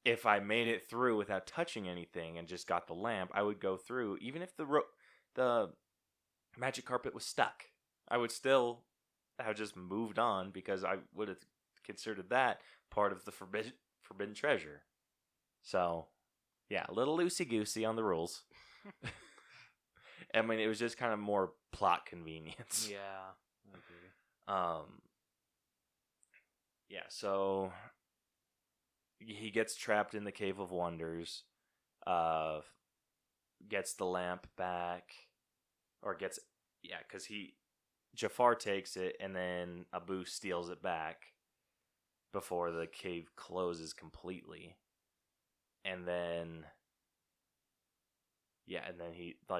if I made it through without touching anything and just got the lamp, I would go through, even if the magic carpet was stuck. I would still have just moved on because I would have considered that part of the forbidden treasure. So, yeah, a little loosey-goosey on the rules. I mean, it was just kind of more plot convenience. Yeah, I agree. Yeah, so he gets trapped in the Cave of Wonders, gets the lamp back, because Jafar takes it, and then Abu steals it back before the cave closes completely. And then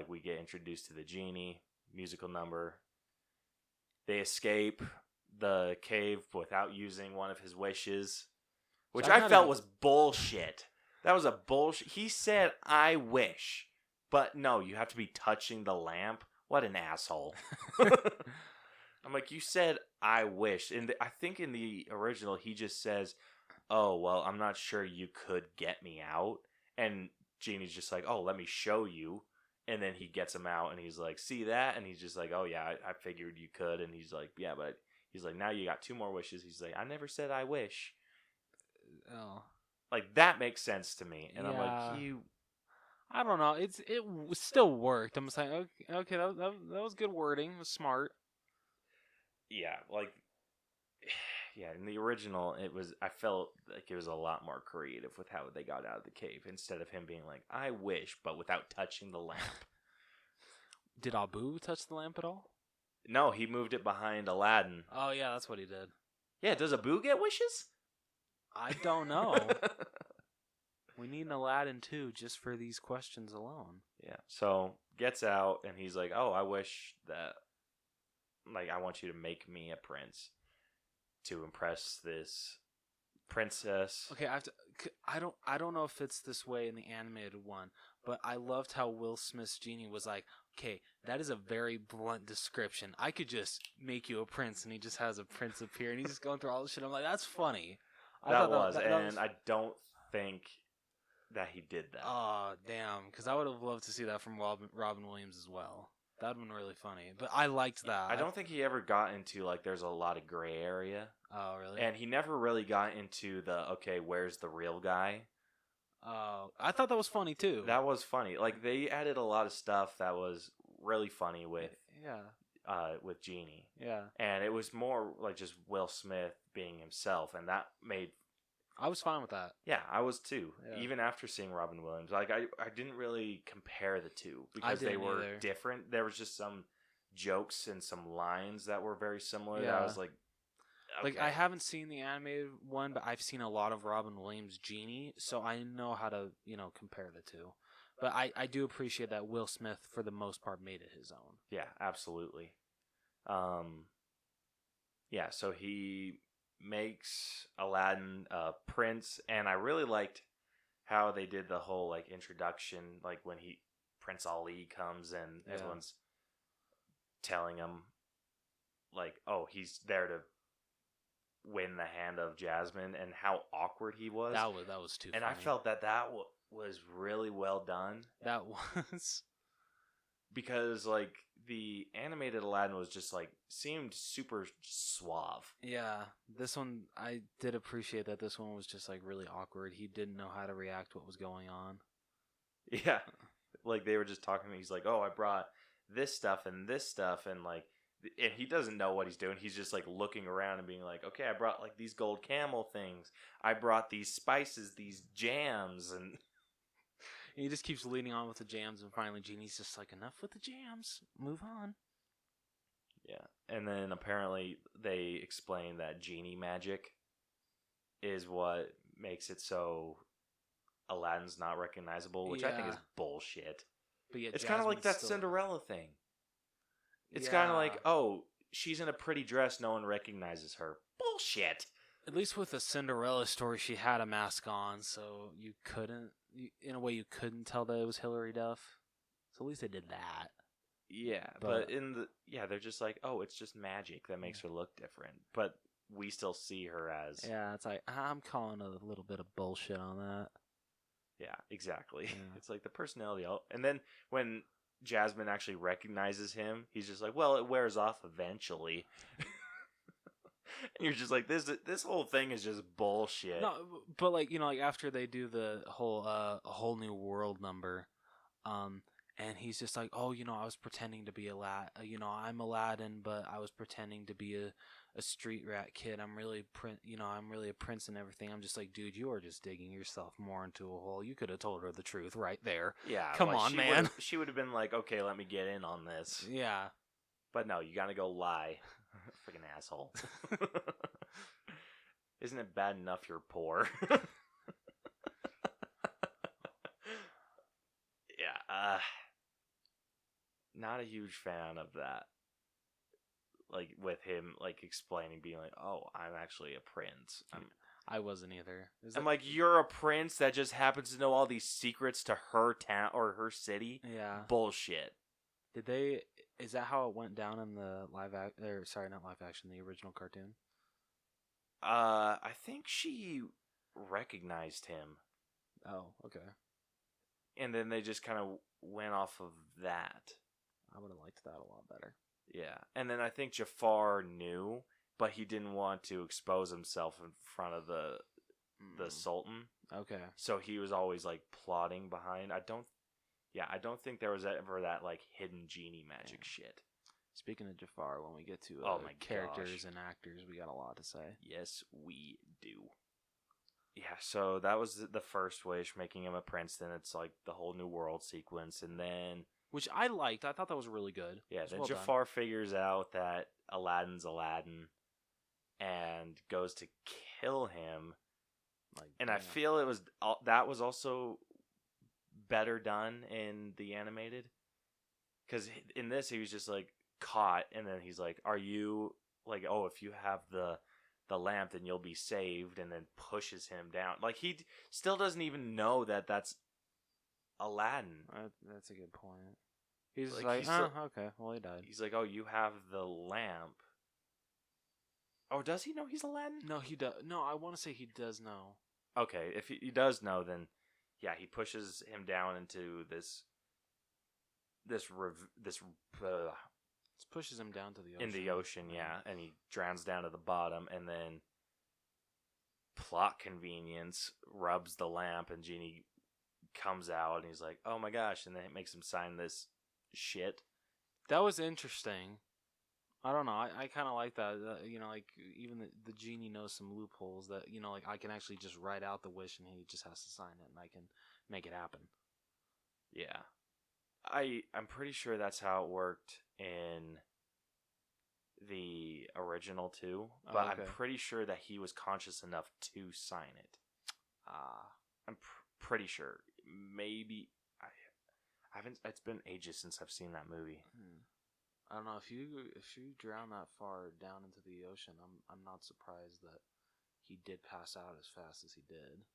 we get introduced to the genie, musical number. They escape the cave without using one of his wishes, which I felt was bullshit. That was a bullshit. He said, I wish. But no, you have to be touching the lamp. What an asshole. I'm like, you said, I wish. And I think in the original, he just says, oh, well, I'm not sure you could get me out. And Genie's just like, oh, let me show you. And then he gets him out, and he's like, see that? And he's just like, oh, yeah, I figured you could. And he's like, yeah, but he's like, now you got 2 more wishes. He's like, I never said I wish. Oh. Like, that makes sense to me. And I'm like, I don't know. It still worked. I'm just like, okay, that was good wording. It was smart. Yeah, like, yeah, in the original, I felt like it was a lot more creative with how they got out of the cave, instead of him being like, I wish, but without touching the lamp. Did Abu touch the lamp at all? No, he moved it behind Aladdin. Oh, yeah, that's what he did. Yeah, does Abu get wishes? I don't know. We need an Aladdin, too, just for these questions alone. Yeah, so gets out, and he's like, oh, I wish that, like, I want you to make me a prince to impress this princess. Okay, I don't know if it's this way in the animated one, but I loved how Will Smith's genie was like, okay, that is a very blunt description. I could just make you a prince, and he just has a prince appear, and he's just going through all this shit. I'm like, that's funny. That was. I don't think that he did that. Oh, damn, because I would have loved to see that from Robin Williams as well. That would have been really funny. But I liked that. I don't think he ever got into, like, there's a lot of gray area. Oh, really? And he never really got into okay, where's the real guy? Oh, I thought that was funny, too. That was funny. Like, they added a lot of stuff that was really funny with Genie. Yeah. And it was more like just Will Smith being himself, and that made... I was fine with that. Yeah, I was too. Yeah. Even after seeing Robin Williams. Like, I didn't really compare the two because they were different. There was just some jokes and some lines that were very similar that I was like, Like, I haven't seen the animated one, but I've seen a lot of Robin Williams' Genie, so I know how to, compare the two. But I do appreciate that Will Smith, for the most part, made it his own. Yeah, absolutely. Yeah, so he makes Aladdin a prince, and I really liked how they did the whole, like, introduction, like, when Prince Ali comes and everyone's telling him, like, oh, he's there to win the hand of Jasmine, and how awkward he was. That was too funny. And I felt that was really well done. That was. Because, like, the animated Aladdin was just, like, seemed super suave. Yeah, this one, I did appreciate that this one was just, like, really awkward. He didn't know how to react to what was going on. Yeah. Like, they were just talking to me. He's like, oh, I brought this stuff, and like, and he doesn't know what he's doing. He's just, like, looking around and being like, okay, I brought, like, these gold camel things. I brought these spices, these jams, and he just keeps leading on with the jams, and finally Genie's just like, enough with the jams. Move on. Yeah. And then apparently they explain that genie magic is what makes it so Aladdin's not recognizable, which I think is bullshit. But yet it's kind of like that Cinderella thing. It's kind of like, oh, she's in a pretty dress, no one recognizes her. Bullshit. At least with the Cinderella story, she had a mask on, so in a way, you couldn't tell that it was Hilary Duff. So at least they did that. Yeah, but they're just like, oh, it's just magic that makes her look different. But we still see her as... Yeah, it's like, I'm calling a little bit of bullshit on that. Yeah, exactly. Yeah. It's like the personality. And then when Jasmine actually recognizes him, he's just like, well, it wears off eventually. And you're just like, this whole thing is just bullshit. No, but like, like after they do the whole a whole new world number, and he's just like, oh, I was pretending to be I'm Aladdin, but I was pretending to be a street rat kid. I'm really I'm really a prince and everything. I'm just like, dude, you are just digging yourself more into a hole. You could have told her the truth right there. Yeah, come on, man. She would have been like, okay, let me get in on this. Yeah, but no, you gotta go lie. Freaking asshole. Isn't it bad enough you're poor? Yeah, not a huge fan of that. Like, with him, like, explaining, being like, oh, I'm actually a prince. I wasn't either. I'm like, you're a prince that just happens to know all these secrets to her town or her city? Yeah. Bullshit. Is that how it went down in the the original cartoon? I think she recognized him. Oh, okay. And then they just kind of went off of that. I would have liked that a lot better. Yeah. And then I think Jafar knew, but he didn't want to expose himself in front of the Sultan. Okay. So he was always, like, plotting behind. I don't think there was ever that, like, hidden genie magic shit. Speaking of Jafar, when we get to characters and actors, we got a lot to say. Yes, we do. Yeah, so that was the first wish, making him a prince. Then it's, like, the whole New World sequence. And then... Which I liked. I thought that was really good. Yeah, then Jafar figures out that Aladdin's Aladdin and goes to kill him. I feel that was also better done in the animated, because in this he was just like caught, and then he's like, are you like, oh, if you have the lamp then you'll be saved, and then pushes him down. Like, he still doesn't even know that that's Aladdin. That's a good point. He's okay, well, he died. He's like, oh, you have the lamp. Oh, does he know he's Aladdin? No, he does. No, I want to say he does know. Okay, if he does know, then yeah, he pushes him down into this pushes him down to the ocean. In the ocean, yeah, and he drowns down to the bottom, and then plot convenience rubs the lamp, and Genie comes out, and he's like, oh my gosh, and then it makes him sign this shit. That was interesting. I don't know. I kind of like that. Like, even the genie knows some loopholes that, like, I can actually just write out the wish and he just has to sign it and I can make it happen. Yeah. I'm pretty sure that's how it worked in the original too, but okay. I'm pretty sure that he was conscious enough to sign it. I'm pretty sure. Maybe I haven't. It's been ages since I've seen that movie. I don't know if you drown that far down into the ocean. I'm not surprised that he did pass out as fast as he did.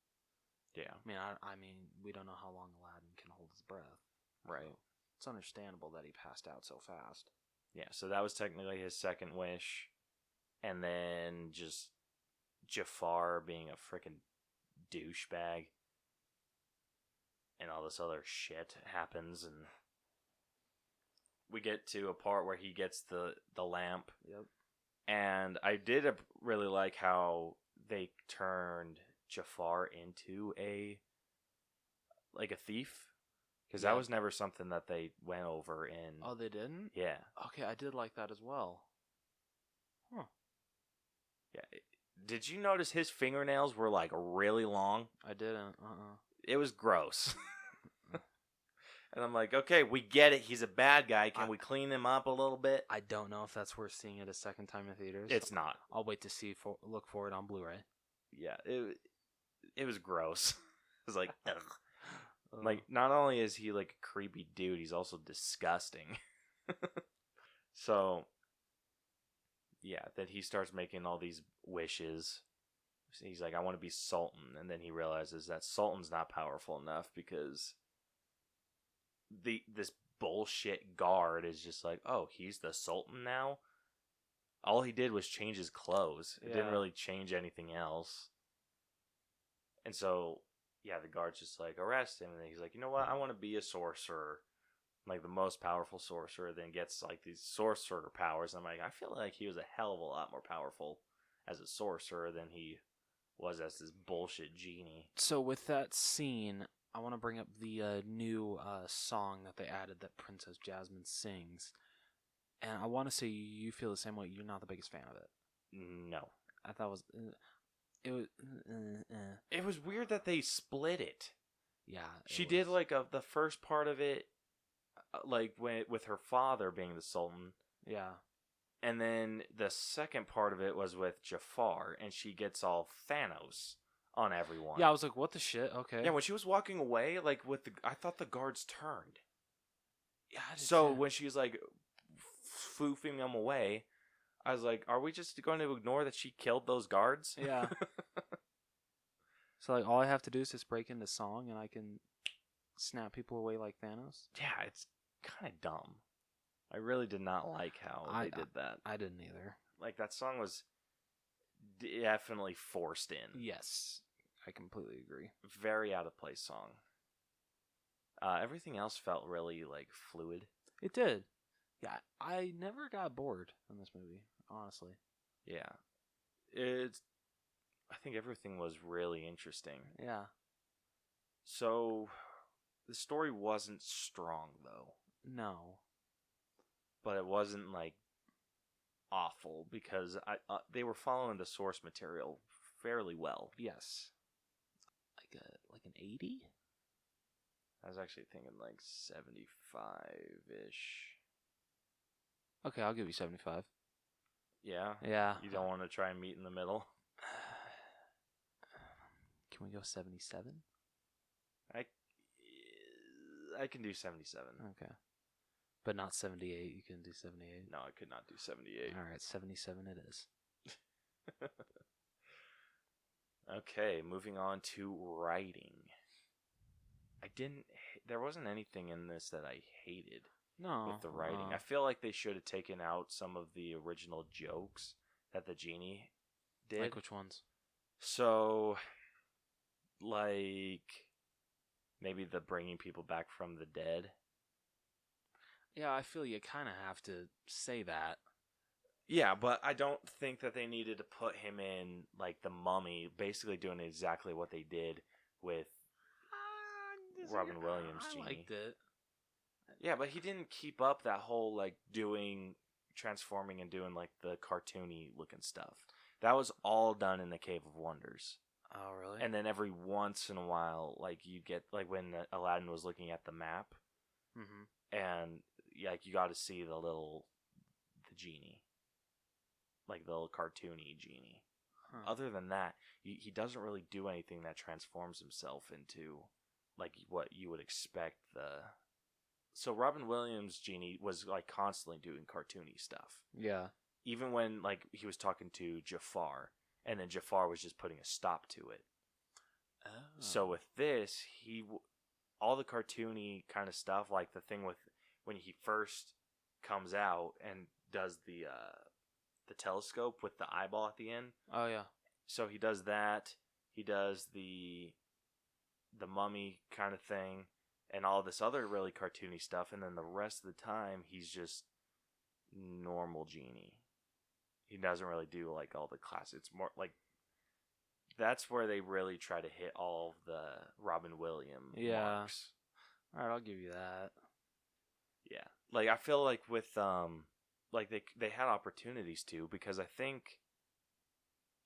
Yeah. I mean, we don't know how long Aladdin can hold his breath. Right. So it's understandable that he passed out so fast. Yeah, so that was technically his second wish. And then just Jafar being a freaking douchebag. And all this other shit happens. And we get to a part where he gets the lamp. Yep. And I did really like how they turned Jafar into a thief. Because that was never something that they went over in... Oh, they didn't? Yeah. Okay, I did like that as well. Huh. Yeah. Did you notice his fingernails were, like, really long? I didn't. It was gross. And I'm like, okay, we get it. He's a bad guy. Can we clean him up a little bit? I don't know if that's worth seeing it a second time in theaters. It's not. I'll wait to look for it on Blu-ray. Yeah, it was gross. It was like, ugh. Like, not only is he like a creepy dude, he's also disgusting. So, yeah, then he starts making all these wishes. He's like, I want to be Sultan. And then he realizes that Sultan's not powerful enough because this bullshit guard is just like, oh, he's the Sultan now? All he did was change his clothes. It didn't really change anything else. And so... yeah, the guard's just like, arrest him. And then he's like, you know what? I want to be a sorcerer. Like, the most powerful sorcerer. Then gets, like, these sorcerer powers. I'm like, I feel like he was a hell of a lot more powerful as a sorcerer than he was as this bullshit genie. So, with that scene, I want to bring up the new song that they added that Princess Jasmine sings. And I want to say you feel the same way. You're not the biggest fan of it. No. I thought it was... It was weird that they split it. Yeah, she did like the first part of it, like with her father being the Sultan. Yeah, and then the second part of it was with Jafar, and she gets all Thanos on everyone. Yeah, I was like, what the shit? Okay. Yeah, when she was walking away, like I thought the guards turned. Yeah. So when she was like foofing them away, I was like, are we just going to ignore that she killed those guards? Yeah. So, like, all I have to do is just break into song and I can snap people away like Thanos? Yeah, it's kind of dumb. I really did not like how they did that. I didn't either. Like, that song was definitely forced in. Yes. I completely agree. Very out of place song. Everything else felt really, like, fluid. It did. Yeah, I never got bored in this movie, honestly. Yeah. I think everything was really interesting. Yeah. So, the story wasn't strong, though. No. But it wasn't, like, awful, because they were following the source material fairly well. Yes. Like an 80? I was actually thinking, like, 75-ish. Okay, I'll give you 75. Yeah? Yeah. You don't want to try and meet in the middle? Can we go 77? I can do 77. Okay. But not 78. You can do 78? No, I could not do 78. All right, 77 it is. Okay, moving on to writing. There wasn't anything in this that I hated. No. With the writing. I feel like they should have taken out some of the original jokes that the genie did. Like which ones? So, like, maybe the bringing people back from the dead. Yeah, I feel you kind of have to say that. Yeah, but I don't think that they needed to put him in, like, the Mummy, basically doing exactly what they did with Robin Williams' genie. I liked it. Yeah, but he didn't keep up that whole, like, transforming and doing, like, the cartoony looking stuff. That was all done in the Cave of Wonders. Oh, really? And then every once in a while, like, you get, like, when Aladdin was looking at the map, mm-hmm. and, like, you got to see the genie. like the little cartoony genie. Huh. Other than that, he doesn't really do anything that transforms himself into like what you would expect So Robin Williams' genie was like constantly doing cartoony stuff. Yeah. Even when like he was talking to Jafar, and then Jafar was just putting a stop to it. Oh. So with this, all the cartoony kind of stuff, like the thing with when he first comes out and does the telescope with the eyeball at the end. Oh yeah. So he does that. He does the mummy kind of thing, and all this other really cartoony stuff. And then the rest of the time, he's just normal genie. He doesn't really do like all the class. It's more like that's where they really try to hit all of the Robin Williams marks. All right, I'll give you that. Yeah, like I feel like with like they had opportunities to, because I think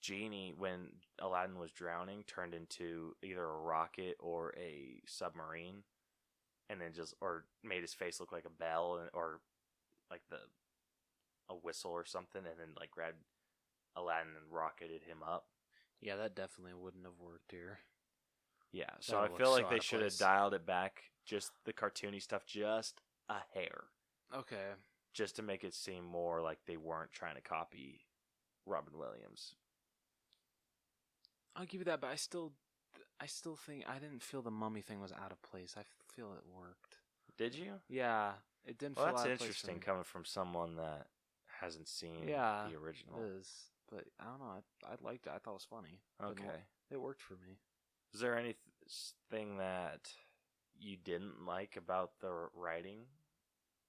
Genie, when Aladdin was drowning, turned into either a rocket or a submarine, and then or made his face look like a bell, or like a whistle or something, and then like grabbed Aladdin and rocketed him up. Yeah, that definitely wouldn't have worked here. Yeah, so That I feel looks like so they out of should have place. dialed it back, just the cartoony stuff, just a hair, Okay. just to make it seem more like they weren't trying to copy Robin Williams. I'll give you that, but I still think I didn't feel the mummy thing was out of place. I feel it worked. Did you? Yeah, it didn't Well, feel that's out of place for interesting me. coming from someone that hasn't seen Yeah, the original. It is, but I don't know. I liked it. I thought it was funny. Okay. It worked for me. Is there anything that you didn't like about the writing?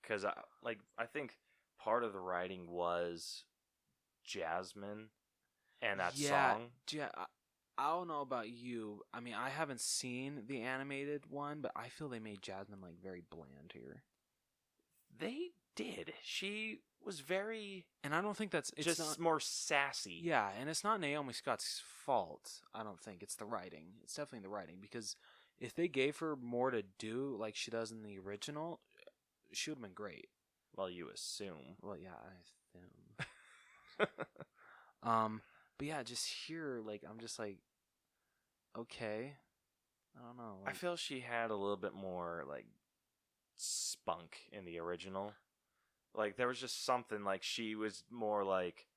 Because I think part of the writing was Jasmine and that song. Yeah. I don't know about you. I mean, I haven't seen the animated one, but I feel they made Jasmine like very bland here. They did. She was very And I don't think it's just not, more sassy. Yeah, and it's not Naomi Scott's fault. I don't think it's the writing. It's definitely the writing, because if they gave her more to do like she does in the original, she would have been great. Well, you assume. Well, yeah, I assume. But yeah, just here, like I'm just like, okay, I don't know. I feel she had a little bit more like spunk in the original. Like there was just something, like she was more like,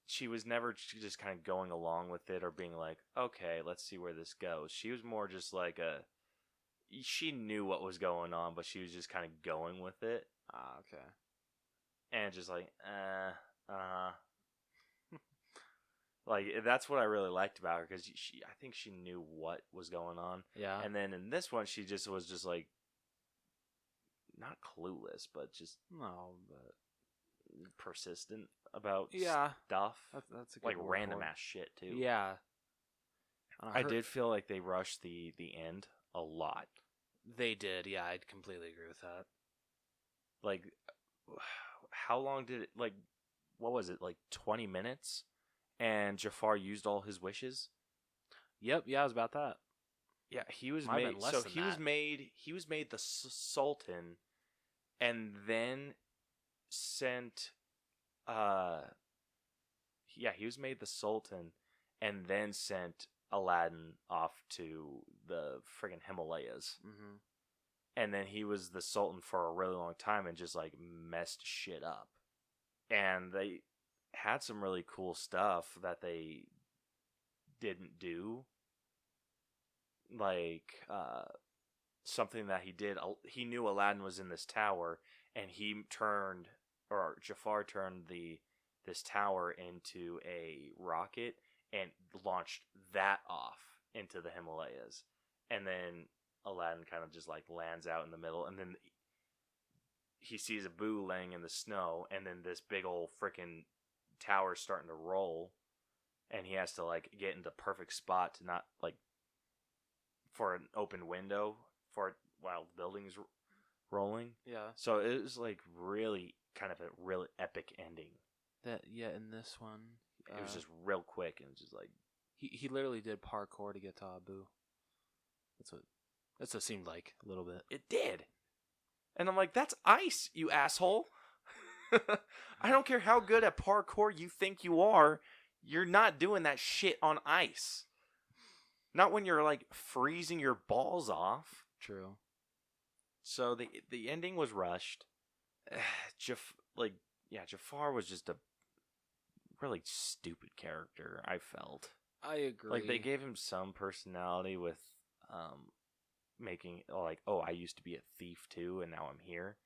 she was never just kind of going along with it or being like, okay, let's see where this goes. She was more just like she knew what was going on, but she was just kind of going with it. Okay. And just like, like that's what I really liked about her, because I think she knew what was going on. Yeah. And then in this one, she just was just like, not clueless, but just No, but persistent about stuff. That's a good like word random for it. ass shit too. Yeah. I did feel like they rushed the end a lot. They did. Yeah, I'd completely agree with that. Like, how long did it? Like, what was it? Like 20 minutes, and Jafar used all his wishes. Yep. Yeah, it was about that. Yeah, he was Might have made. been less So than he that. was made. He was made the Sultan, and then sent. Yeah, he was made the Sultan, and then sent Aladdin off to the friggin' Himalayas. Mm-hmm. And then he was the Sultan for a really long time and just like messed shit up. And they had some really cool stuff that they didn't do. Like something that he did. He knew Aladdin was in this tower, and Jafar turned this tower into a rocket and launched that off into the Himalayas. And then Aladdin kind of just like lands out in the middle, and then he sees Abu laying in the snow, and then this big old freaking tower starting to roll, and he has to like get into perfect spot to not like for an open window while the building's rolling. Yeah. So it was like really kind of a really epic ending. In this one, It was just real quick, and just like he literally did parkour to get to Abu. That's what it seemed like a little bit. it did. And I'm like, that's ice, you asshole. I don't care how good at parkour you think you are, you're not doing that shit on ice. Not when you're like freezing your balls off. True. So the ending was rushed. Jafar was just a really stupid character, I felt. I agree. Like they gave him some personality with making like, oh, I used to be a thief too and now I'm here.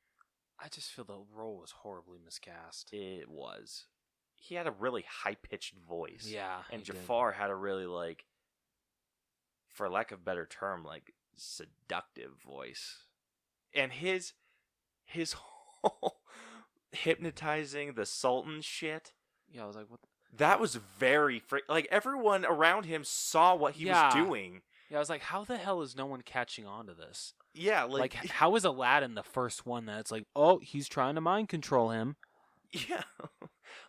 I just feel the role was horribly miscast. It was. He had a really high-pitched voice. Yeah. And Jafar had a really, like, for lack of a better term, like, seductive voice. And his whole hypnotizing the Sultan shit. Yeah, I was like, what? That was very... like, everyone around him saw what he was doing. Yeah, I was like, how the hell is no one catching on to this? Yeah, like how is Aladdin the first one that's like, oh, he's trying to mind control him? Yeah.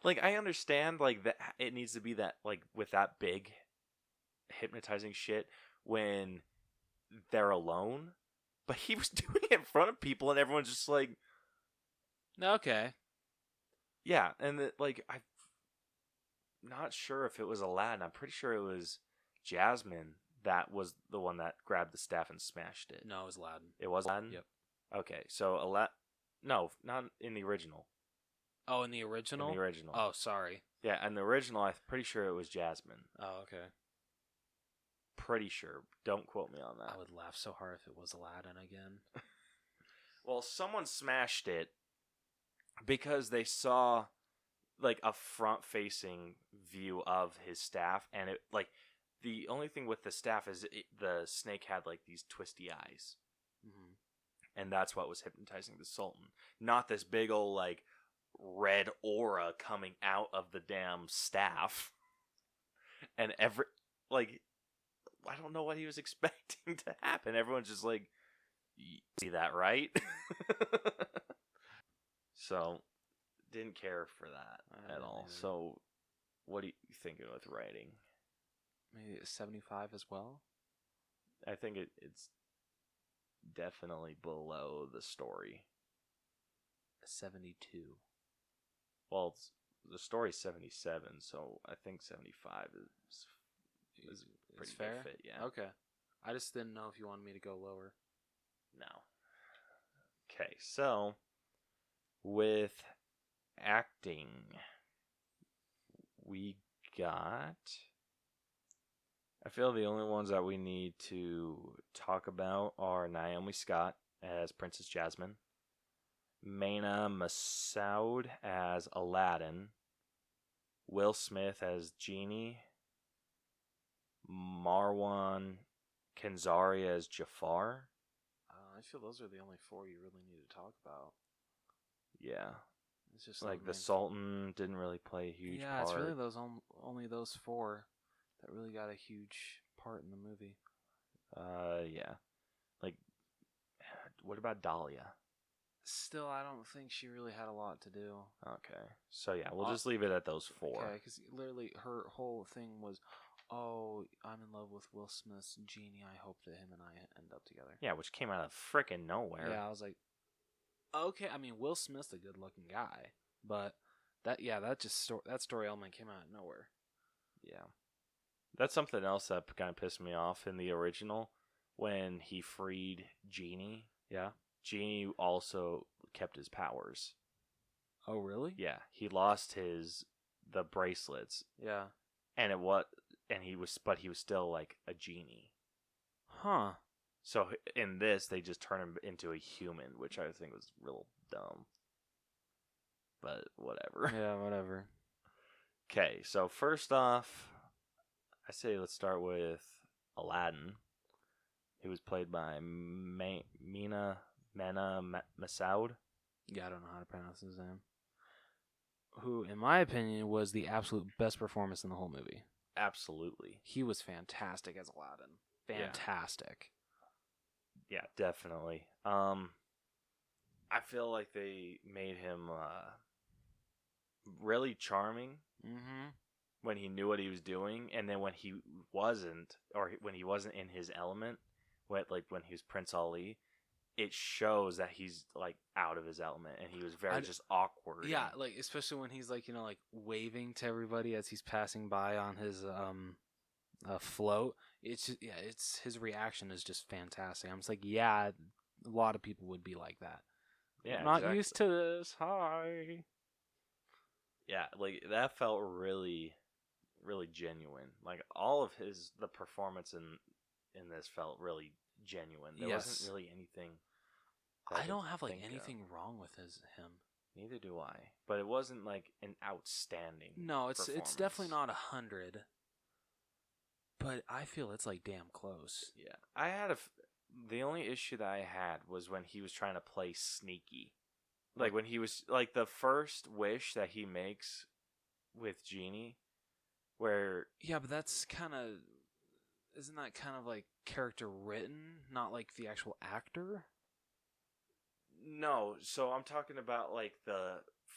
Like, I understand, like, that it needs to be that, like, with that big hypnotizing shit when they're alone. But he was doing it in front of people and everyone's just like... Okay. Yeah, and, I'm not sure if it was Aladdin. I'm pretty sure it was Jasmine that was the one that grabbed the staff and smashed it. No, it was Aladdin. It was Aladdin? Yep. Okay, so no, not in the original. Oh, in the original? In the original. Oh, sorry. Yeah, in the original, I'm pretty sure it was Jasmine. Oh, okay. Pretty sure. Don't quote me on that. I would laugh so hard if it was Aladdin again. Well, someone smashed it because they saw, like, a front-facing view of his staff, and it, like, the only thing with the staff is the snake had, like, these twisty eyes. Mm-hmm. And that's what was hypnotizing the Sultan. Not this big old, like, red aura coming out of the damn staff. And I don't know what he was expecting to happen. Everyone's just like, you see that, right? So, didn't care for that at all. Either. So, what are you thinking with writing? Maybe a 75 as well? I think it's definitely below the story. A 72. Well, the story's 77, so I think 75 is pretty fair. good fit, yeah. Okay. I just didn't know if you wanted me to go lower. No. Okay, so with acting, we got... I feel the only ones that we need to talk about are Naomi Scott as Princess Jasmine, Mena Massoud as Aladdin, Will Smith as Genie, Marwan Kenzari as Jafar. I feel those are the only four you really need to talk about. Yeah. It's just like the Sultan didn't really play a huge part. Yeah, it's really those only those four that really got a huge part in the movie. Yeah. Like, what about Dahlia? Still, I don't think she really had a lot to do. Okay. So, yeah, we'll just leave it at those four. Okay, because literally her whole thing was, oh, I'm in love with Will Smith's Genie. I hope that him and I end up together. Yeah, which came out of frickin' nowhere. Yeah, I was like, okay. I mean, Will Smith's a good-looking guy, but that story element came out of nowhere. Yeah. That's something else that kind of pissed me off in the original when he freed Genie. Yeah. Genie also kept his powers. Oh, really? Yeah. He lost the bracelets. Yeah. And he was still like a genie. Huh. So in this, they just turn him into a human, which I think was real dumb. But whatever. Yeah, whatever. Okay, so first off, I say let's start with Aladdin, who was played by Mena Massoud. Yeah, I don't know how to pronounce his name. Who, in my opinion, was the absolute best performance in the whole movie. Absolutely. He was fantastic as Aladdin. Fantastic. Yeah, definitely. I feel like they made him really charming when he knew what he was doing, and then when he wasn't in his element, when he was Prince Ali, it shows that he's like out of his element, and he was very I- just awkward. Yeah, and- like especially when he's like like waving to everybody as he's passing by on his float. It's just, it's his reaction is just fantastic. I'm just like, yeah, a lot of people would be like that. yeah, Not exactly. used to this. Hi. Yeah, like that felt really, really genuine. Like all of the performance in this felt really genuine. There Yes. wasn't really anything. that I don't could have like think of. anything wrong with him. Neither do I. But it wasn't like an outstanding. No, it's definitely performance. not 100. But I feel it's like damn close. Yeah, I had the only issue that I had was when he was trying to play sneaky, like when he was like the first wish that he makes with Genie, where Yeah, but that's isn't that kind of like character written, not like the actual actor? no, so I'm talking about like the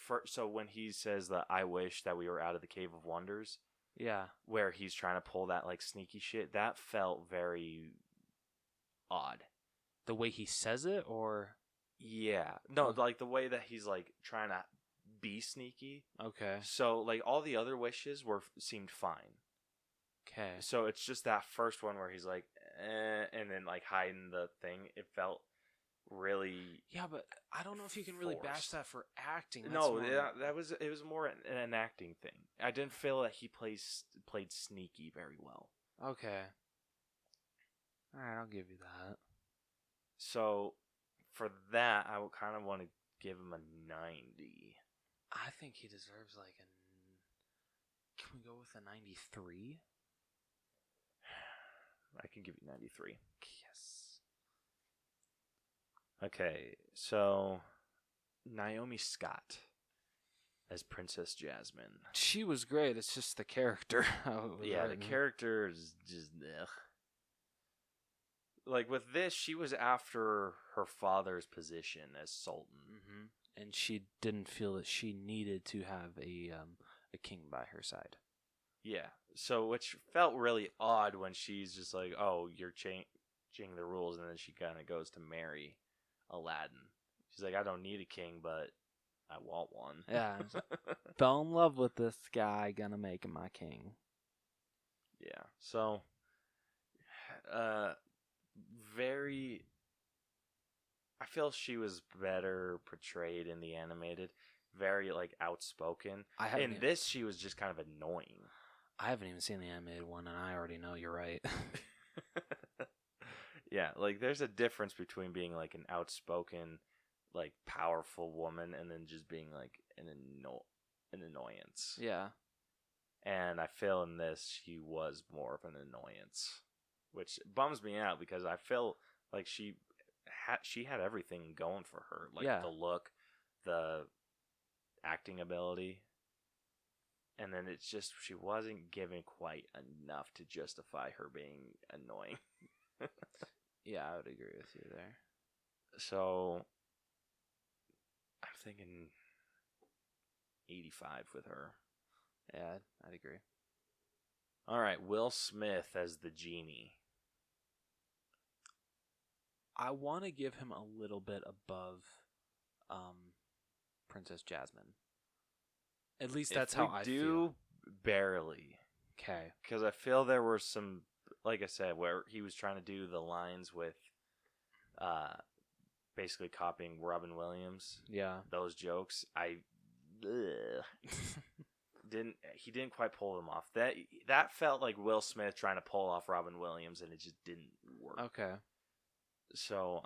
first. So when he says that I wish that we were out of the Cave of Wonders, Yeah. where he's trying to pull that like sneaky shit, that felt very odd. The way he says it, or Yeah, no, Okay. like the way that he's like trying to be sneaky. okay, So like all the other wishes seemed fine. okay. So it's just that first one where he's like, and then like hiding the thing. It felt really Yeah, but I don't know if you can really bash forced. that for acting. That's no. more- It was more an acting thing. I didn't feel that he played sneaky very well. Okay. All right, I'll give you that. So for that, I would kind of want to give him a 90. I think he deserves like a. Can we go with a 93? I can give you 93. Yes. Okay, so Naomi Scott as Princess Jasmine. She was great. It's just the character. How it was Yeah, the written. character is just ugh. Like with this, she was after her father's position as Sultan. Mm-hmm. And she didn't feel that she needed to have a king by her side. Yeah, so which felt really odd when she's just like, "Oh, you're changing the rules," and then she kind of goes to marry Aladdin. She's like, "I don't need a king, but I want one." Yeah. Fell in love with this guy, gonna make him my king. Yeah. So, very. I feel she was better portrayed in the animated. Very like outspoken. In this, she was just kind of annoying. I haven't even seen the animated one, and I already know you're right. Yeah, like there's a difference between being like an outspoken, like powerful woman, and then just being like an annoyance. Yeah. And I feel in this she was more of an annoyance, which bums me out because I feel like she had everything going for her, like Yeah. the look, the acting ability, and then it's just she wasn't given quite enough to justify her being annoying. Yeah, I would agree with you there. So I'm thinking 85 with her. Yeah, I'd agree. All right, Will Smith as the genie. I want to give him a little bit above Princess Jasmine. At least that's how I feel. Barely. Okay. Because I feel there were some, like I said, where he was trying to do the lines with basically copying Robin Williams. Yeah. Those jokes, he didn't quite pull them off. That felt like Will Smith trying to pull off Robin Williams, and it just didn't work. Okay. So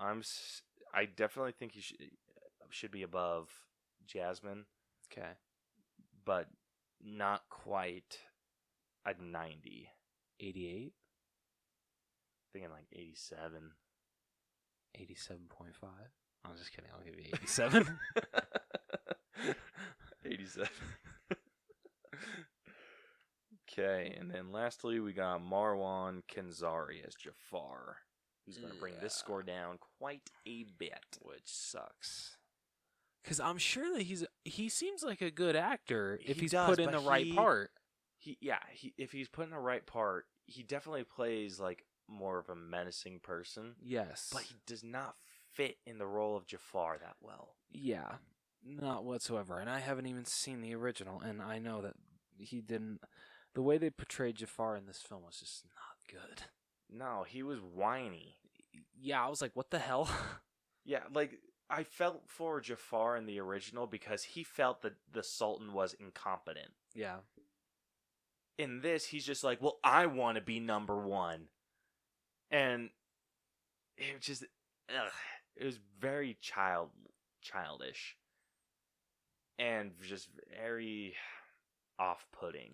I definitely think he should be above Jasmine, Okay. but not quite a 90. 88? Thinking like 87. 87.5? I'm just kidding. I'll give you 87. 87. Okay, and then lastly we got Marwan Kenzari as Jafar, who's going to bring this score down quite a bit. Which sucks. Because I'm sure that he seems like a good actor if He he's does, put in but the right part. If he's put in the right part, he definitely plays like more of a menacing person. Yes. But he does not fit in the role of Jafar that well. Yeah, not whatsoever. And I haven't even seen the original, and I know that he didn't. The way they portrayed Jafar in this film was just not good. No, he was whiny. Yeah, I was like, what the hell? Yeah, like, I felt for Jafar in the original because he felt that the Sultan was incompetent. Yeah. In this, he's just like, well, I want to be number one. And it was just, it was very childish. And just very off-putting.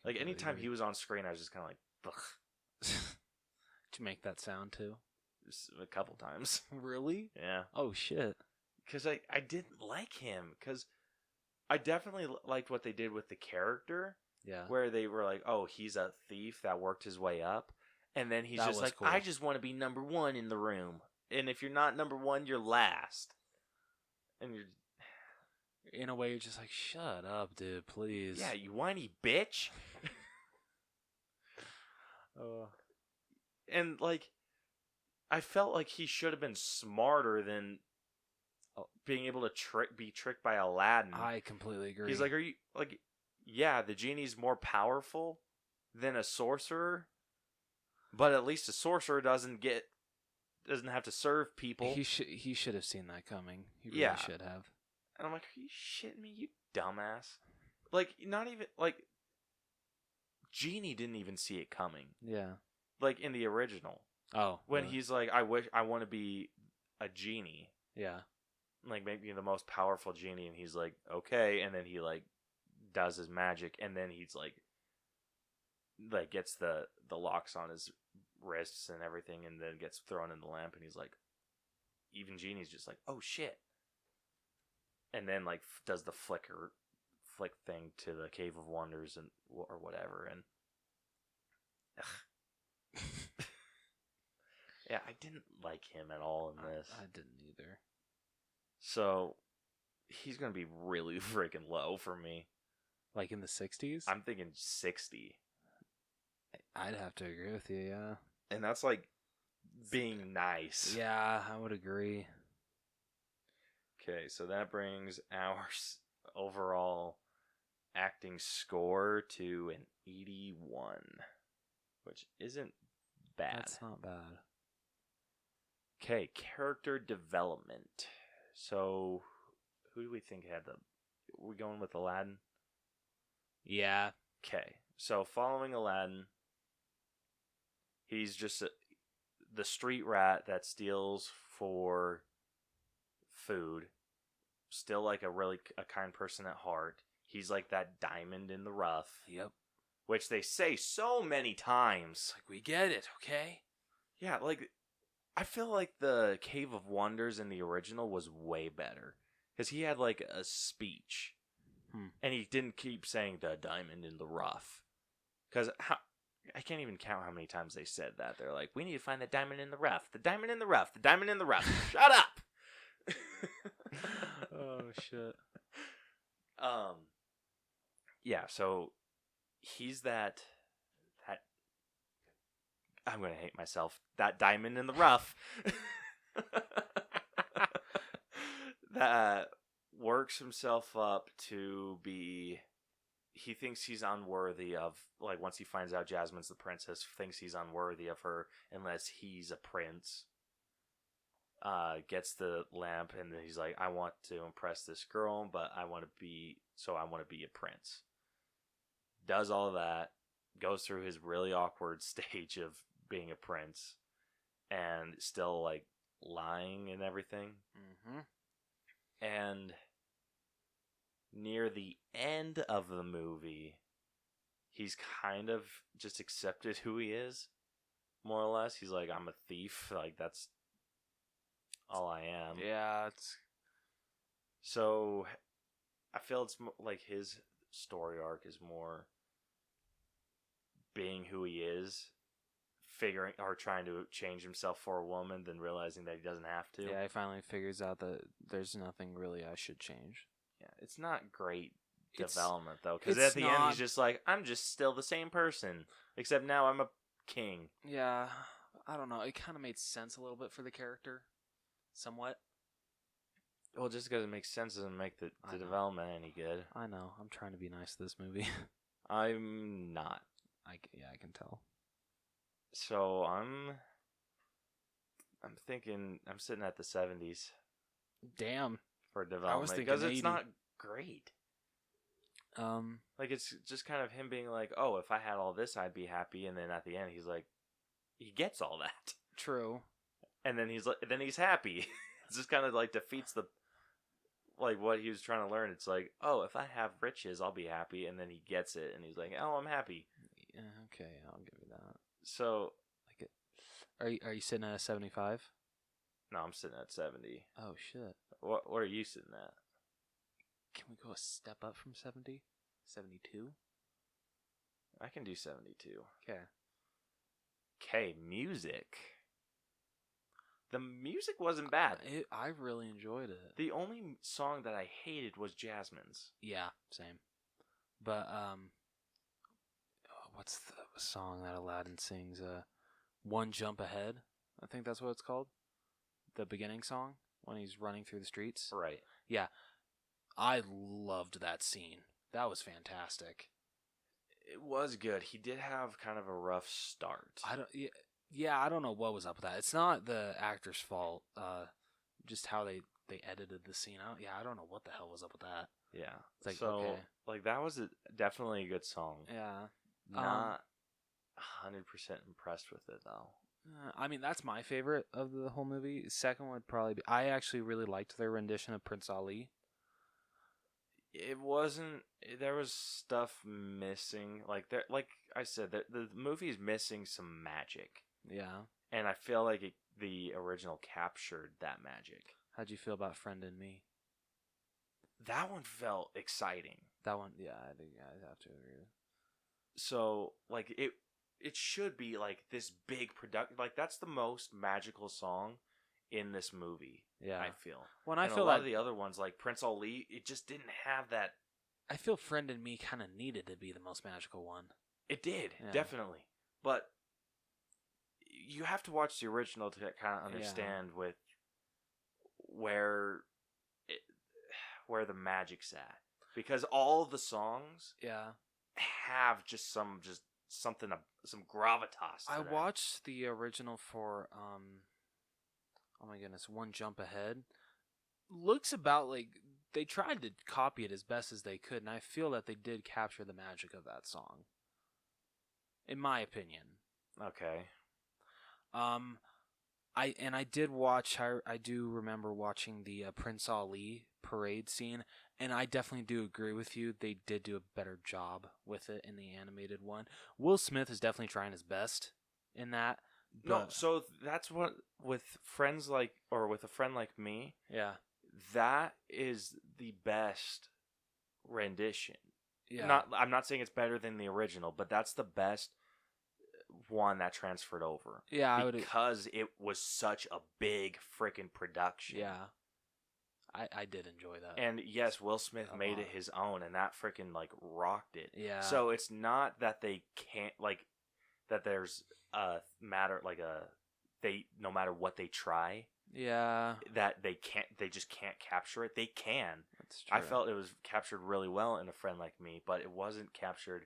Like, anytime he was on screen, I was just kind of like, ugh. Did you make that sound too? Just a couple times. Really? Yeah. Oh, shit. Because I didn't like him. Because I definitely liked what they did with the character. Yeah. Where they were like, oh, he's a thief that worked his way up. And then he's That just was like, cool. I just want to be number one in the room. And if you're not number one, you're last. And you're... In a way, you're just like, shut up, dude, please. Yeah, you whiny bitch. And, like, I felt like he should have been smarter than being able to be tricked by Aladdin. I completely agree. He's like, are you, like, yeah, the genie's more powerful than a sorcerer, but at least a sorcerer doesn't have to serve people. He should have seen that coming. He really Yeah. should have. And I'm like, are you shitting me, you dumbass? Like, not even, like, Genie didn't even see it coming. Yeah. Like, in the original. Oh. When really? he's like, I want to be a genie. Yeah. Like, make me the most powerful genie. And he's like, okay. And then he, like, does his magic. And then he's like gets the locks on his wrists and everything. And then gets thrown in the lamp. And he's like, even Genie's just like, oh, shit. And then, like, does the flick thing to the Cave of Wonders and or whatever. And yeah, I didn't like him at all in this. I didn't either. So he's gonna be really freaking low for me. Like in the 60s? I'm thinking 60. I'd have to agree with you, yeah. And that's like being nice. Yeah, I would agree. Okay, so that brings our overall acting score to an 81, which isn't bad. That's not bad. Okay, character development. So, who do we think had the... Are we going with Aladdin? Yeah. Okay, so following Aladdin, he's just the street rat that steals for food. Still like a kind person at heart. He's like that diamond in the rough. Yep. Which they say so many times. Like, we get it, okay? Yeah, like, I feel like the Cave of Wonders in the original was way better. Because he had like a speech. And he didn't keep saying the diamond in the rough. Because I can't even count how many times they said that. They're like, we need to find the diamond in the rough. The diamond in the rough. The diamond in the rough. Shut up! Oh, shit. Yeah, so he's that I'm going to hate myself. That diamond in the rough. That works himself up to be... He thinks he's unworthy of... Like, once he finds out Jasmine's the princess, thinks he's unworthy of her unless he's a prince. Gets the lamp, and then he's like, I want to impress this girl, but I want to be a prince. Does all of that. Goes through his really awkward stage of being a prince. And still, like, lying and everything. Mm-hmm. And near the end of the movie, he's kind of just accepted who he is, more or less. He's like, I'm a thief. Like, that's all I am. Yeah, it's... So, I feel it's like his story arc is more being who he is, figuring or trying to change himself for a woman, than realizing that he doesn't have to. Yeah, he finally figures out that there's nothing really I should change. Yeah, it's not great It's- development, though, because it's at the end not- he's just like, I'm just still the same person, except now I'm a king. Yeah, I don't know. It kind of made sense a little bit for the character. Somewhat. Well, just because it makes sense doesn't make the I know. development any good. I know. I'm trying to be nice to this movie. I'm not. I can tell. So I'm thinking I'm sitting at the 70s Damn. for development thinking because it's 80. not great. Like it's just kind of him being like, "Oh, if I had all this, I'd be happy," and then at the end, he's like, he gets all that, True. and then he's happy. It just kind of like defeats the like what he was trying to learn. It's like, "Oh, if I have riches, I'll be happy," and then he gets it, and he's like, "Oh, I'm happy." Yeah, okay, I'll give you that. So, Like it. Are you sitting at a 75? no, I'm sitting at 70. Oh shit. What are you sitting at? Can we go a step up from 70? 72? I can do 72. Okay. Okay, music. The music wasn't bad. I really enjoyed it. The only song that I hated was Jasmine's. Yeah, same. But what's the song that Aladdin sings? One Jump Ahead. I think that's what it's called. The beginning song when he's running through the streets. Right. Yeah. I loved that scene. That was fantastic. It was good. He did have kind of a rough start. I don't know what was up with that. It's not the actor's fault. Just how they edited the scene out. Yeah, I don't know what the hell was up with that. Yeah. It's like, so, okay. like that was definitely a good song. Yeah. Not 100% impressed with it though. I mean, that's my favorite of the whole movie. Second would probably be. I actually really liked their rendition of Prince Ali. It wasn't. There was stuff missing. Like I said, the movie's missing some magic. Yeah. And I feel like the original captured that magic. How'd you feel about Friend and Me? That one felt exciting. That one, yeah, I think I have to agree. So, like, it should be, like, this big production. Like, that's the most magical song in this movie, Yeah. I feel. When I and feel a lot like of the other ones, like Prince Ali, it just didn't have that. I feel Friend and Me kind of needed to be the most magical one. It did, Yeah. definitely. But you have to watch the original to kind of understand with where the magic's at, because all the songs have just some gravitas to I them. watched the original for oh my goodness, One Jump Ahead. Looks about like they tried to copy it as best as they could, and I feel that they did capture the magic of that song, in my opinion. Okay. I did watch. I do remember watching the Prince Ali parade scene, and I definitely do agree with you. They did do a better job with it in the animated one. Will Smith is definitely trying his best in that. No, so that's what with friends like, or with a friend like me. Yeah, that is the best rendition. yeah. I'm not saying it's better than the original, but that's the best one that transferred over. Yeah, because it was such a big freaking production. Yeah, I did enjoy that. And yes, Will Smith made it his own, and that freaking like rocked it. Yeah. So it's not that they can't like that. There's a matter like they no matter what they try. Yeah. That they can't. They just can't capture it. They can. That's true. I felt it was captured really well in A Friend Like Me, but it wasn't captured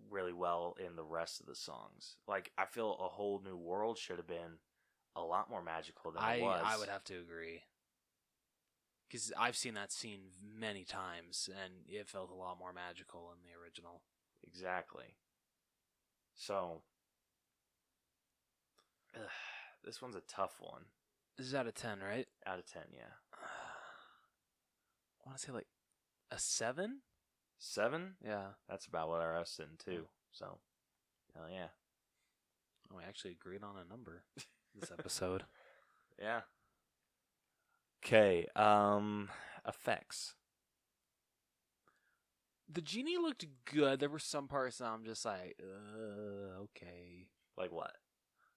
really well in the rest of the songs. Like, I feel A Whole New World should have been a lot more magical than it was. I would have to agree. Because I've seen that scene many times, and it felt a lot more magical in the original. Exactly. So, this one's a tough one. This is out of 10, right? Out of 10, yeah. I want to say like a 7? 7? Yeah. That's about what I was sitting too. So, hell yeah. Oh, we actually agreed on a number this episode. Yeah. Okay. Effects. The genie looked good. There were some parts that I'm just like, okay. Like what?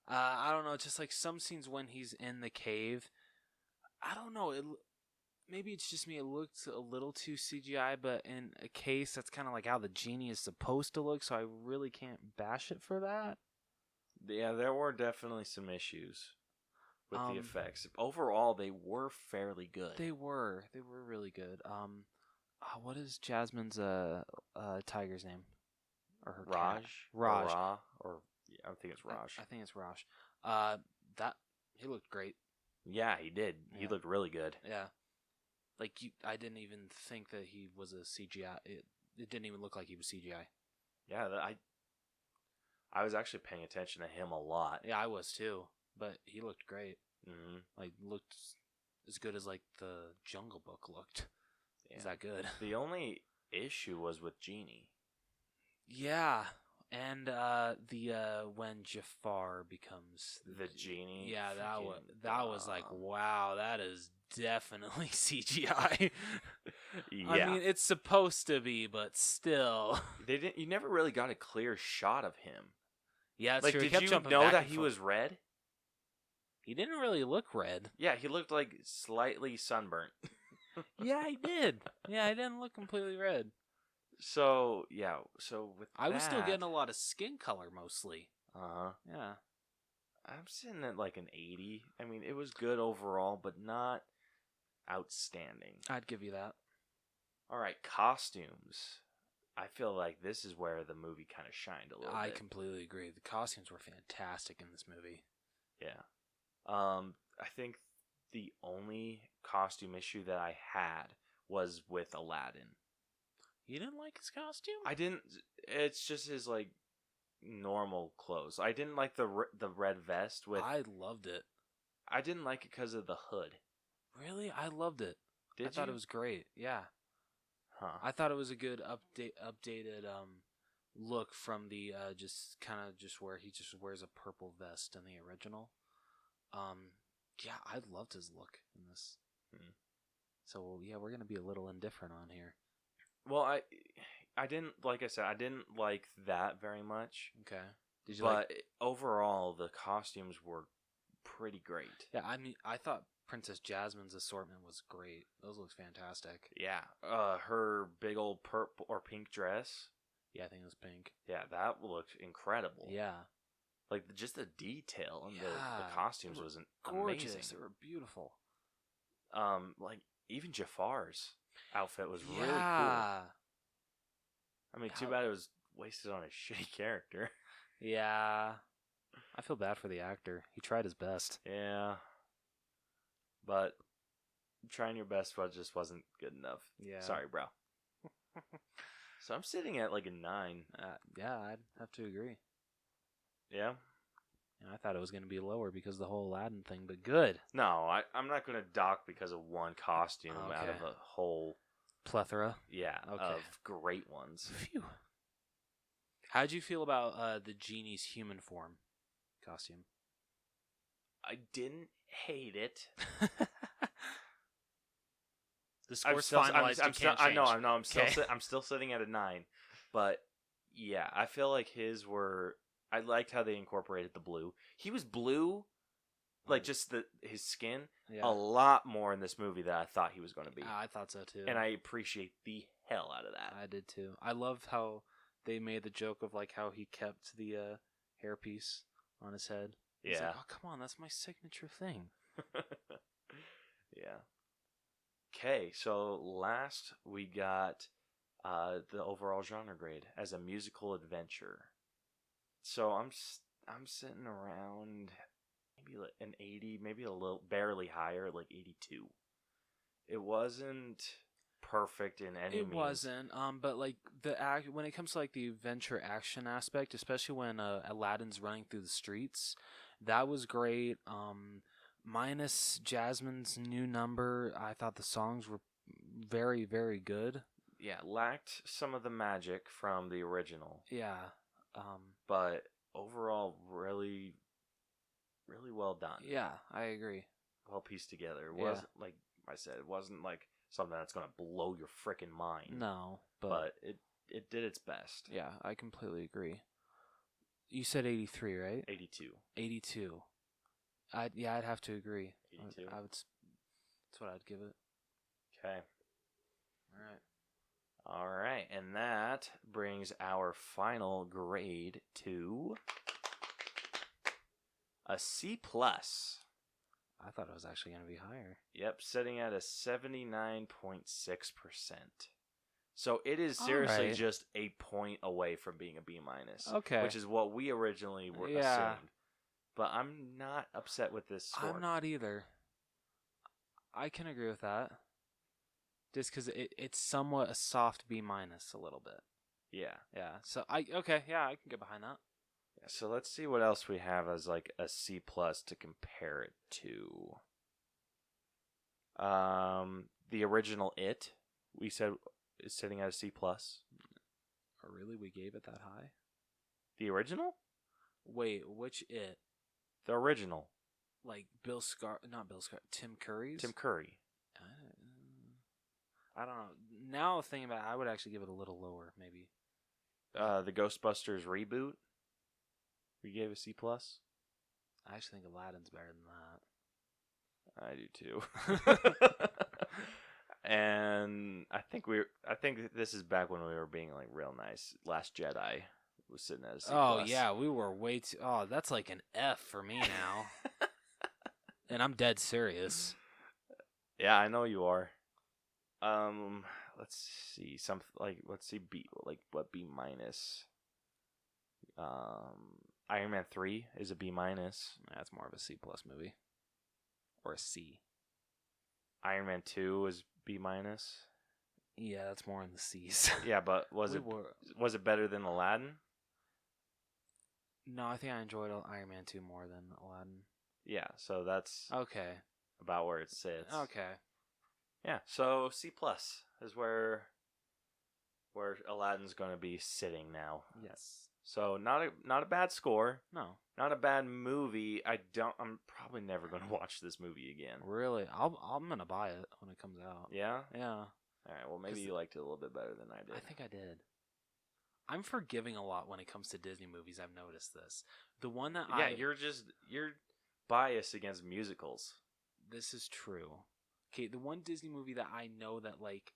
I don't know. Just like some scenes when he's in the cave. I don't know. Maybe it's just me. It looked a little too CGI, but in a case, that's kind of like how the genie is supposed to look, so I really can't bash it for that. Yeah, there were definitely some issues. with the effects. Overall, they were fairly good. They were really good. What is Jasmine's tiger's name? Or her Raj? cat? Raj. Or I think it's Raj. I think it's Raj. That he looked great. Yeah, he did. He Yeah. looked really good. Yeah. Like I didn't even think that he was a CGI. It didn't even look like he was CGI. Yeah, I was actually paying attention to him a lot. Yeah, I was too. But he looked great. Mm-hmm. Like looked as good as like the Jungle Book looked. Yeah. Is that good? The only issue was with Genie. Yeah. And when Jafar becomes The genie. yeah, freaking- that was like, wow, that is definitely CGI. Yeah. I mean, it's supposed to be, but still. They didn't. You never really got a clear shot of him. Yeah, it's Like, true. He did kept you jumping know back that and he forth. was red? He didn't really look red. Yeah, he looked like slightly sunburnt. Yeah, he did. Yeah, he didn't look completely red. So yeah. So with I was still that- getting a lot of skin color mostly. Uh-huh. Yeah. I'm sitting at like an 80. I mean, it was good overall, but not outstanding. I'd give you that. All right, costumes. I feel like this is where the movie kind of shined a little I bit. completely agree. The costumes were fantastic in this movie. Yeah. I think the only costume issue that I had was with Aladdin. You didn't like his costume? I didn't. It's just his like normal clothes. I didn't like the red vest with. I loved it. I didn't like it because of the hood. Really? I loved it. Did I thought you? it was great. Yeah. Huh. I thought it was a good updated look from the just where he just wears a purple vest in the original. Yeah, I loved his look in this. So yeah, we're gonna be a little indifferent on here. Well, I didn't, like I said, I didn't like that very much. Okay. Did you But like? overall, the costumes were pretty great. Yeah, I mean, I thought Princess Jasmine's assortment was great. Those look fantastic. Yeah. Her big old purple or pink dress. Yeah, I think it was pink. Yeah, that looked incredible. Yeah, Like just the detail and the Yeah, costumes they were was gorgeous. amazing. They were beautiful. Like even Jafar's outfit was really cool. Yeah. I mean, too How- bad it was wasted on a shitty character. Yeah. I feel bad for the actor. He tried his best. Yeah. But trying your best just wasn't good enough. Yeah. Sorry, bro. So I'm sitting at like a 9. Yeah, I'd have to agree. Yeah. And I thought it was going to be lower because of the whole Aladdin thing, but good. No, I'm not going to dock because of one costume out of Okay. a whole, Plethora. of Okay. great ones. Phew. How'd you feel about the genie's human form costume? I didn't hate it. The score's finalized. You can't I know. change. I'm still sitting at a 9, but yeah, I feel like his were. I liked how they incorporated the blue. He was blue, like just his skin, Yeah. a lot more in this movie than I thought he was going to be, I thought so too. and I appreciate the hell out of that. I did too. I love how they made the joke of like how he kept the hairpiece on his head. He's like, Yeah. oh come on, that's my signature thing. Yeah. Okay, so last we got the overall genre grade as a musical adventure. So I'm sitting around maybe like an 80, maybe a little barely higher, like 82. It wasn't perfect in any means. It wasn't. But like when it comes to like the adventure action aspect, especially when Aladdin's running through the streets, that was great. Minus Jasmine's new number, I thought the songs were very, very good. Yeah, lacked some of the magic from the original. Yeah. But overall, really, really well done. Yeah, I agree. Well pieced together. It Yeah. wasn't, like I said, it wasn't like something that's going to blow your freaking mind. No, But it did its best. yeah, I completely agree. You said 83, right? 82. 82. I'd have to agree. 82? That's what I'd give it. Okay. All right. All right. And that brings our final grade to a C+. I thought it was actually going to be higher. Yep, sitting at a 79.6%. So it is seriously Alright. just a point away from being a B-. Okay. Which is what we originally were Yeah. assumed. But I'm not upset with this score. I'm not either. I can agree with that. Just because it's somewhat a soft B- a little bit. Yeah. Yeah. So I can get behind that. Yeah. So let's see what else we have as like a C+ to compare it to. The original It, we said, is sitting at a C+. Oh, really? We gave it that high? The original? Wait, which It? The original. Like not Bill Scar, Tim Curry's? Tim Curry. I don't know. Now thinking about it, I would actually give it a little lower, maybe. The Ghostbusters reboot. We gave a C+. I actually think Aladdin's better than that. I do too. And I think this is back when we were being like real nice. Last Jedi was sitting at a C+. Oh yeah, we were way too. Oh, that's like an F for me now. And I'm dead serious. Yeah, I know you are. Let's see. B, like what B-. Iron Man 3 is a B-. That's more of a C+ movie. Or a C. Iron Man 2 is B-. Yeah, that's more in the C's. Yeah, but was it better than Aladdin? No, I think I enjoyed Iron Man 2 more than Aladdin. Yeah, so that's Okay. about where it sits. Okay. Yeah, so C+ is where Aladdin's going to be sitting now. Yes. So not a bad score. No. Not a bad movie. I'm probably never going to watch this movie again. Really? I'm going to buy it when it comes out. Yeah? Yeah. All right, well maybe you liked it a little bit better than I did. I think I did. I'm forgiving a lot when it comes to Disney movies. I've noticed this. The one that you're biased against musicals. This is true. Okay, the one Disney movie that I know that like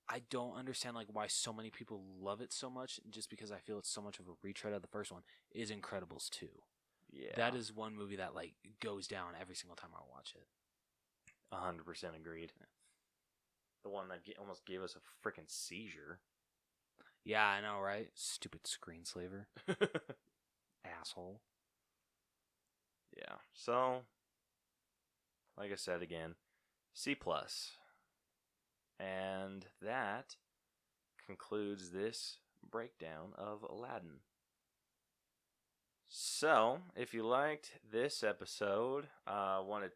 I don't understand like why so many people love it so much, just because I feel it's so much of a retread of the first one, is Incredibles 2. Yeah. That is one movie that like goes down every single time I watch it. 100% agreed. Yeah. The one that almost gave us a freaking seizure. Yeah, I know, right? Stupid screenslaver. Asshole. Yeah. So, like I said again, C+. And that concludes this breakdown of Aladdin. So, if you liked this episode, want to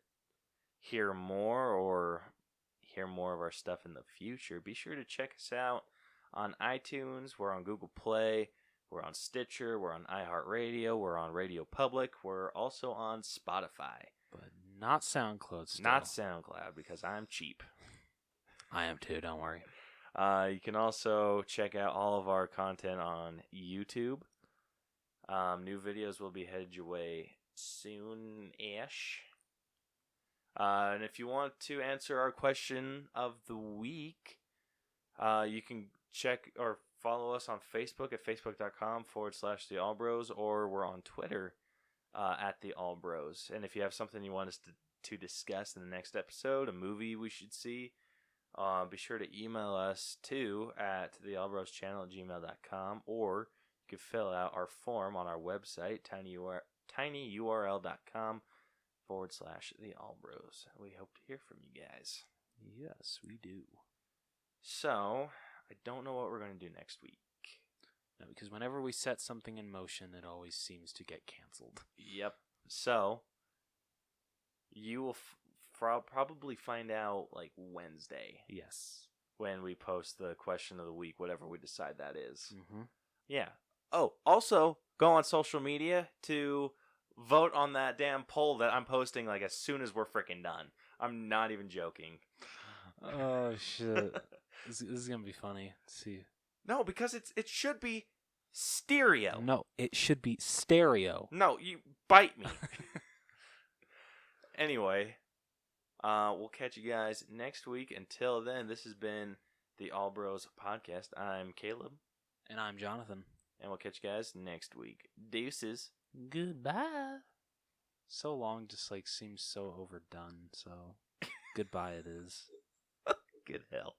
hear more or hear more of our stuff in the future, be sure to check us out on iTunes. We're on Google Play. We're on Stitcher. We're on iHeartRadio. We're on Radio Public. We're also on Spotify. But not SoundCloud still. Not SoundCloud, because I'm cheap. I am too, don't worry. You can also check out all of our content on YouTube. New videos will be headed your way soon-ish. And if you want to answer our question of the week, you can check or follow us on Facebook at facebook.com/The Allbros, or we're on Twitter at The Allbros. And if you have something you want us to discuss in the next episode, a movie we should see, be sure to email us too at theallbroschannel@gmail.com, or you can fill out our form on our website, tinyurl.com/The Allbros. We hope to hear from you guys. Yes, we do. So, I don't know what we're going to do next week. No, because whenever we set something in motion, it always seems to get canceled. Yep. So, you will probably find out like Wednesday. Yes. When we post the question of the week, whatever we decide that is. Mm-hmm. Yeah. Oh, also, go on social media to vote on that damn poll that I'm posting like as soon as we're freaking done. I'm not even joking. Oh, shit. This is going to be funny. Let's see. No, because it should be stereo. No, it should be stereo. No, you bite me. Anyway, we'll catch you guys next week. Until then, this has been the All Bros Podcast. I'm Caleb. And I'm Jonathan. And we'll catch you guys next week. Deuces. Goodbye. So long just seems so overdone. So goodbye it is. Good hell.